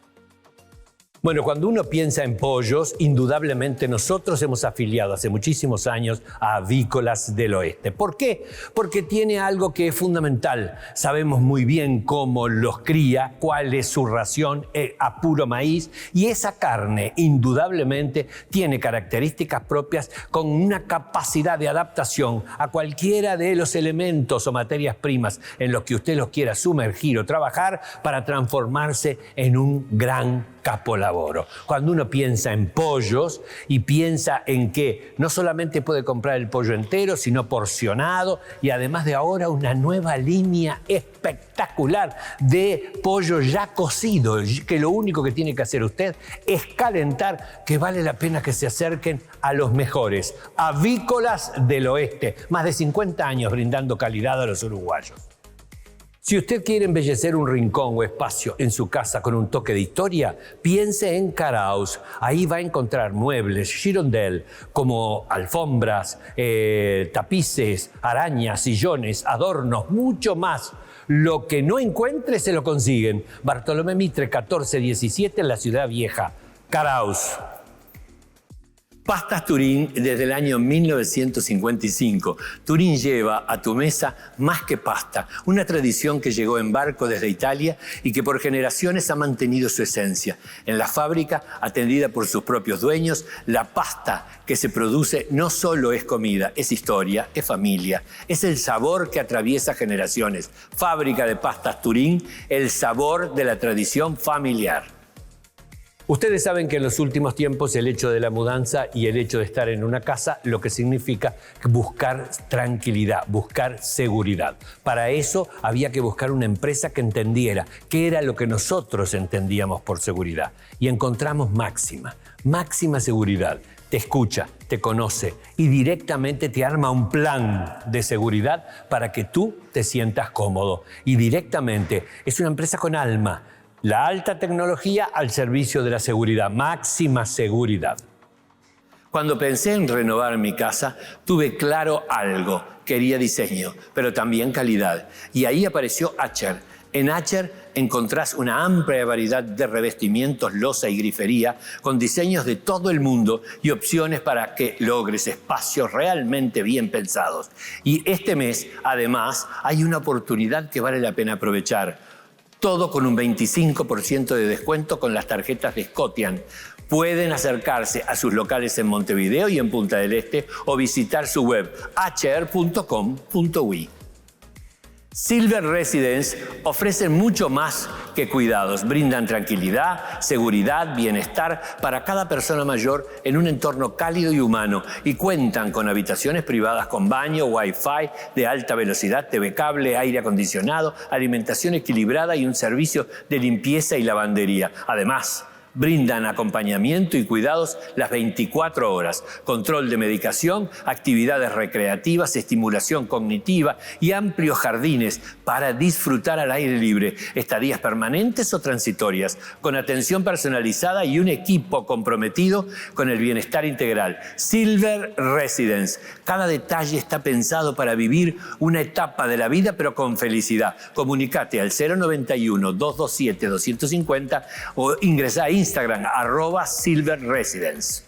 Bueno, cuando uno piensa en pollos, indudablemente nosotros hemos afiliado hace muchísimos años a Avícolas del Oeste. ¿Por qué? Porque tiene algo que es fundamental. Sabemos muy bien cómo los cría, cuál es su ración a puro maíz, y esa carne indudablemente tiene características propias con una capacidad de adaptación a cualquiera de los elementos o materias primas en los que usted los quiera sumergir o trabajar para transformarse en un gran capolaboro. Cuando uno piensa en pollos y piensa en que no solamente puede comprar el pollo entero, sino porcionado, y además de ahora una nueva línea espectacular de pollo ya cocido, que lo único que tiene que hacer usted es calentar, que vale la pena que se acerquen a los mejores. Avícolas del Oeste, más de 50 años brindando calidad a los uruguayos. Si usted quiere embellecer un rincón o espacio en su casa con un toque de historia, piense en Caraus. Ahí va a encontrar muebles Girondel, como alfombras, tapices, arañas, sillones, adornos, mucho más. Lo que no encuentre se lo consiguen. Bartolomé Mitre 1417 en la Ciudad Vieja. Caraus. Pastas Turín desde el año 1955. Turín lleva a tu mesa más que pasta, una tradición que llegó en barco desde Italia y que por generaciones ha mantenido su esencia. En la fábrica, atendida por sus propios dueños, la pasta que se produce no solo es comida, es historia, es familia, es el sabor que atraviesa generaciones. Fábrica de Pastas Turín, el sabor de la tradición familiar. Ustedes saben que en los últimos tiempos el hecho de la mudanza y el hecho de estar en una casa, lo que significa buscar tranquilidad, buscar seguridad. Para eso había que buscar una empresa que entendiera qué era lo que nosotros entendíamos por seguridad. Y encontramos Máxima, Máxima Seguridad. Te escucha, te conoce y directamente te arma un plan de seguridad para que tú te sientas cómodo. Y directamente es una empresa con alma. La alta tecnología al servicio de la seguridad, Máxima Seguridad. Cuando pensé en renovar mi casa, tuve claro algo. Quería diseño, pero también calidad. Y ahí apareció Acher, En Acher encontrás una amplia variedad de revestimientos, loza y grifería con diseños de todo el mundo y opciones para que logres espacios realmente bien pensados. Y este mes, además, hay una oportunidad que vale la pena aprovechar. Todo con un 25% de descuento con las tarjetas de Scotian. Pueden acercarse a sus locales en Montevideo y en Punta del Este o visitar su web acher.com.uy. Silver Residence ofrecen mucho más que cuidados. Brindan tranquilidad, seguridad, bienestar para cada persona mayor en un entorno cálido y humano y cuentan con habitaciones privadas con baño, wifi de alta velocidad, TV cable, aire acondicionado, alimentación equilibrada y un servicio de limpieza y lavandería. Además, brindan acompañamiento y cuidados las 24 horas, control de medicación, actividades recreativas, estimulación cognitiva y amplios jardines para disfrutar al aire libre, estadías permanentes o transitorias, con atención personalizada y un equipo comprometido con el bienestar integral. Silver Residence. Cada detalle está pensado para vivir una etapa de la vida, pero con felicidad. Comunicate al 091-227-250 o ingresa a Instagram, @silverresidence.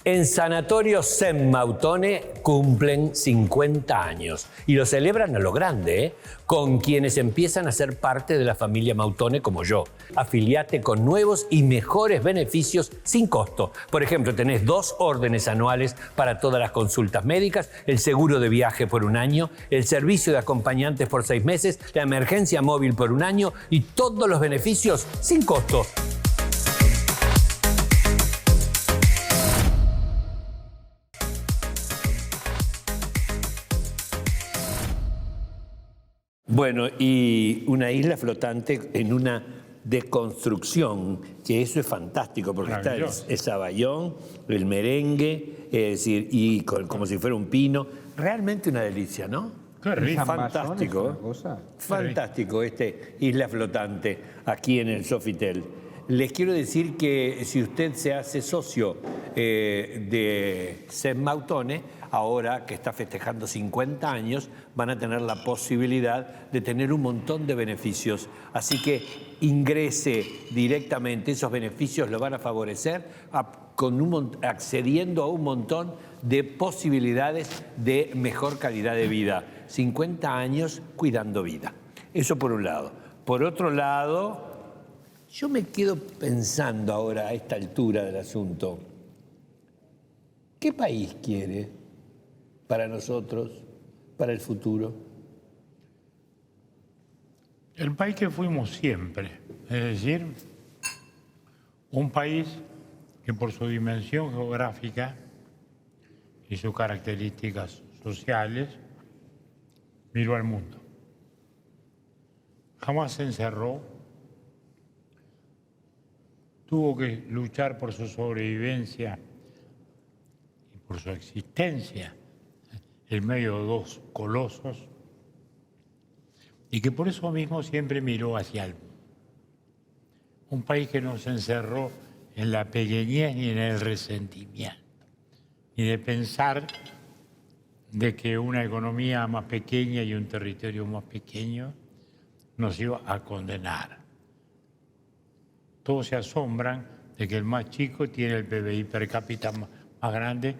En Sanatorio Zen Mautone cumplen 50 años y lo celebran a lo grande, con quienes empiezan a ser parte de la familia Mautone como yo. Afiliate con nuevos y mejores beneficios sin costo. Por ejemplo, tenés 2 órdenes anuales para todas las consultas médicas, el seguro de viaje por 1 año, el servicio de acompañantes por 6 meses, la emergencia móvil por 1 año y todos los beneficios sin costo. Bueno, y una isla flotante en una deconstrucción, que eso es fantástico, porque está el saballón, el merengue, es decir, y como si fuera un pino. Realmente una delicia, ¿no? Qué rico. Fantástico. Fantástico isla flotante aquí en el Sofitel. Les quiero decir que si usted se hace socio de Zen Mautone, ahora que está festejando 50 años, van a tener la posibilidad de tener un montón de beneficios. Así que ingrese directamente, esos beneficios lo van a favorecer accediendo a un montón de posibilidades de mejor calidad de vida. 50 años cuidando vida. Eso por un lado. Por otro lado, yo me quedo pensando ahora a esta altura del asunto, ¿qué país quiere para nosotros, para el futuro? El país que fuimos siempre, es decir, un país que por su dimensión geográfica y sus características sociales miró al mundo. Jamás se encerró, tuvo que luchar por su sobrevivencia y por su existencia en medio de 2 colosos, y que por eso mismo siempre miró hacia el mundo. Un país que no se encerró en la pequeñez ni en el resentimiento, ni de pensar de que una economía más pequeña y un territorio más pequeño nos iba a condenar. Todos se asombran de que el más chico tiene el PBI per cápita más grande,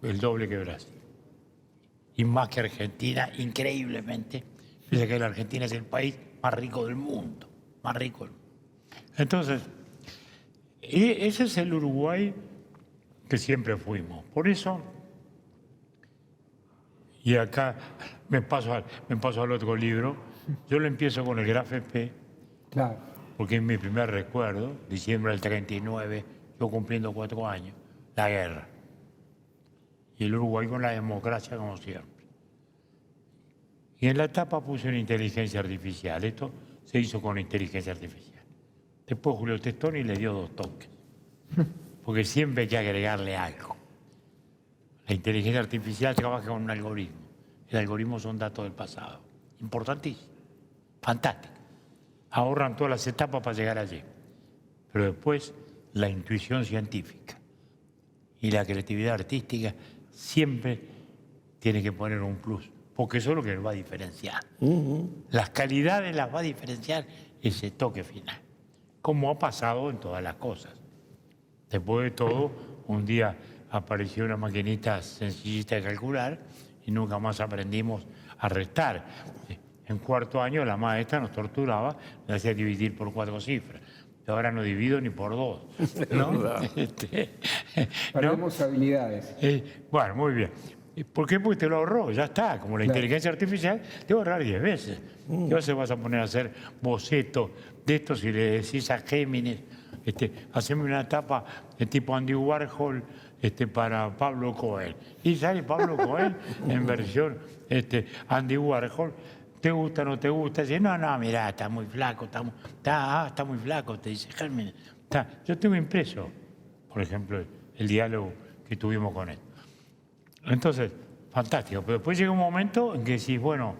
el doble que Brasil. Y más que Argentina, increíblemente. Dice que la Argentina es el país más rico del mundo, más rico del mundo. Entonces, ese es el Uruguay que siempre fuimos. Por eso, y acá me paso al otro libro, yo lo empiezo con el Graf P. Claro. Porque es mi primer recuerdo, diciembre del 39, yo cumpliendo 4 años, la guerra. Y el Uruguay con la democracia como siempre. Y en la tapa puse una inteligencia artificial. Esto se hizo con inteligencia artificial. Después Julio Testoni le dio 2 toques. Porque siempre hay que agregarle algo. La inteligencia artificial trabaja con un algoritmo. El algoritmo son datos del pasado. Importantísimo. Fantástico. Ahorran todas las etapas para llegar allí. Pero después la intuición científica y la creatividad artística siempre tiene que poner un plus porque eso es lo que nos va a diferenciar. Las calidades las va a diferenciar ese toque final, como ha pasado en todas las cosas. Después de todo, un día apareció una maquinita sencillita de calcular y nunca más aprendimos a restar. En cuarto año la maestra nos torturaba, nos hacía dividir por 4 cifras. Yo ahora no divido ni por 2. ¿No? Perdemos habilidades. Bueno, muy bien. ¿Por qué? Porque te lo ahorró, ya está. Como la inteligencia artificial, te va a ahorrar 10 veces. ¿Qué se vas a poner a hacer bocetos de esto si le decís a Géminis, haceme una tapa de tipo Andy Warhol para Pablo Coelho? Y sale Pablo Coelho en versión Andy Warhol. ¿Te gusta o no te gusta? Dice, no, mirá, está muy flaco, está muy flaco, te dice Géminis. Yo tengo impreso, por ejemplo, el diálogo que tuvimos con él. Entonces, fantástico. Pero después llega un momento en que decís, bueno,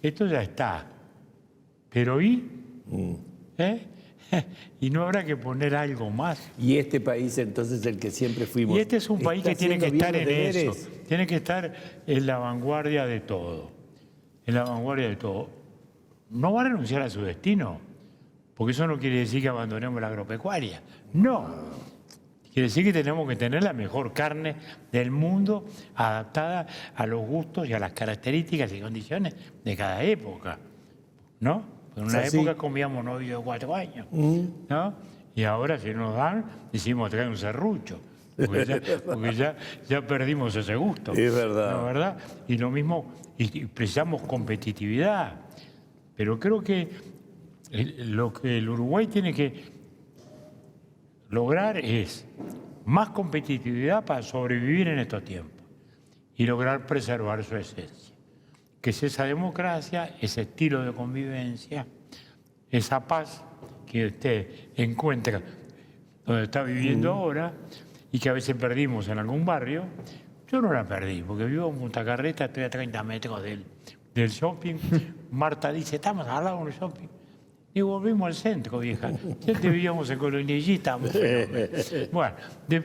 esto ya está. Pero ¿y? Y no habrá que poner algo más. Y este país, entonces, el que siempre fuimos. Y este es un país que tiene que estar en eso. Tiene que estar en la vanguardia de todo. En la vanguardia de todo. No va a renunciar a su destino, porque eso no quiere decir que abandonemos la agropecuaria. No. Quiere decir que tenemos que tener la mejor carne del mundo adaptada a los gustos y a las características y condiciones de cada época, ¿no? En una época comíamos novillo de 4 años, ¿no? Y ahora si nos dan, decimos traer un serrucho, porque ya perdimos ese gusto. Es verdad. ¿No, verdad? Y lo mismo, y precisamos competitividad. Pero creo que lo que el Uruguay tiene que lograr es más competitividad para sobrevivir en estos tiempos y lograr preservar su esencia, que es esa democracia, ese estilo de convivencia, esa paz que usted encuentra donde está viviendo ahora y que a veces perdimos en algún barrio. Yo no la perdí, porque vivo en Punta Carreta, estoy a 30 metros del shopping. Marta dice, estamos al lado del shopping. Y volvimos al centro, vieja. Siempre vivíamos en Colonillita. Bueno,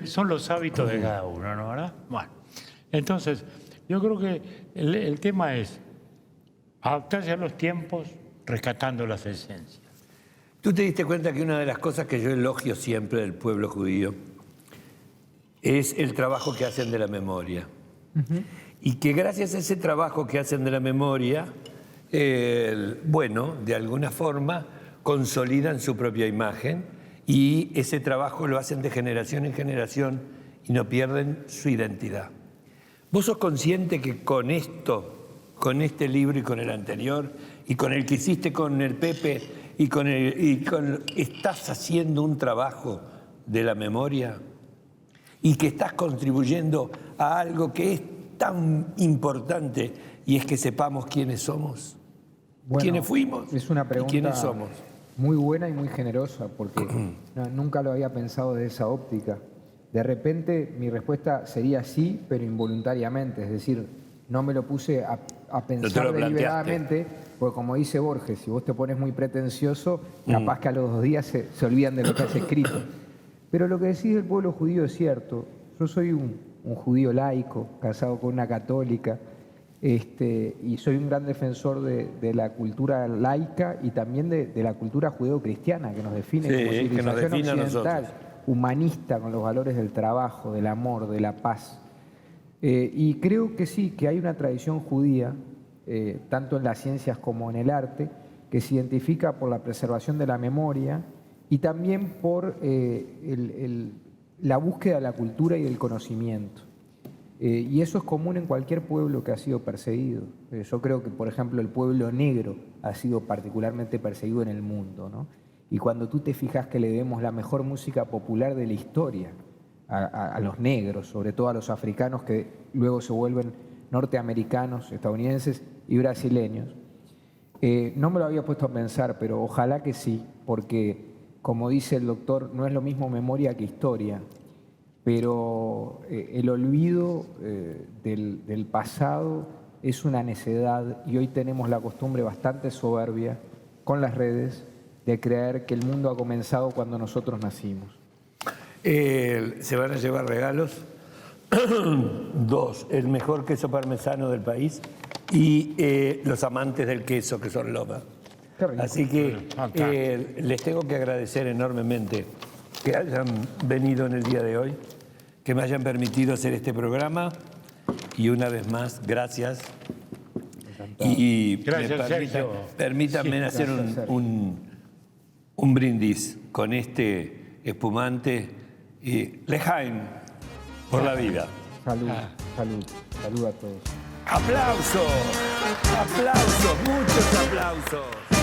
son los hábitos de cada uno, ¿no? ¿Verdad? Bueno, entonces, yo creo que el tema es adaptarse a los tiempos, rescatando las esencias. ¿Tú te diste cuenta que una de las cosas que yo elogio siempre del pueblo judío es el trabajo que hacen de la memoria? Y que gracias a ese trabajo que hacen de la memoria, bueno, de alguna forma consolidan su propia imagen y ese trabajo lo hacen de generación en generación y no pierden su identidad. ¿Vos sos consciente que con esto, con este libro y con el anterior y con el que hiciste con el Pepe estás haciendo un trabajo de la memoria y que estás contribuyendo a algo que es tan importante y es que sepamos quiénes somos? Bueno, ¿Quiénes fuimos? Es una pregunta ¿Quiénes somos? muy buena y muy generosa, porque nunca lo había pensado de esa óptica. De repente mi respuesta sería sí, pero involuntariamente, es decir, no me lo puse a pensar deliberadamente, porque como dice Borges, si vos te pones muy pretencioso, capaz que a los 2 días se olvidan de lo que has escrito. Pero lo que decís del pueblo judío es cierto. Yo soy un judío laico, casado con una católica, y soy un gran defensor de la cultura laica y también de la cultura judeo-cristiana que nos define como civilización occidental, humanista, con los valores del trabajo, del amor, de la paz. Y creo que sí, que hay una tradición judía, tanto en las ciencias como en el arte, que se identifica por la preservación de la memoria y también por la búsqueda de la cultura y del conocimiento. Y eso es común en cualquier pueblo que ha sido perseguido. Yo creo que, por ejemplo, el pueblo negro ha sido particularmente perseguido en el mundo, ¿no? Y cuando tú te fijas que le debemos la mejor música popular de la historia a los negros, sobre todo a los africanos que luego se vuelven norteamericanos, estadounidenses y brasileños, no me lo había puesto a pensar, pero ojalá que sí, porque, como dice el doctor, no es lo mismo memoria que historia. Pero el olvido del pasado es una necedad y hoy tenemos la costumbre bastante soberbia con las redes de creer que el mundo ha comenzado cuando nosotros nacimos. Se van a llevar regalos. 2, el mejor queso parmesano del país. y los amantes del queso, que son Loma. Así que les tengo que agradecer enormemente que hayan venido en el día de hoy, que me hayan permitido hacer este programa, y una vez más, gracias. Y permítanme hacer un brindis con este espumante L'Ehaim por la vida. Salud, salud a todos. ¡Aplausos! ¡Aplausos! ¡Muchos aplausos!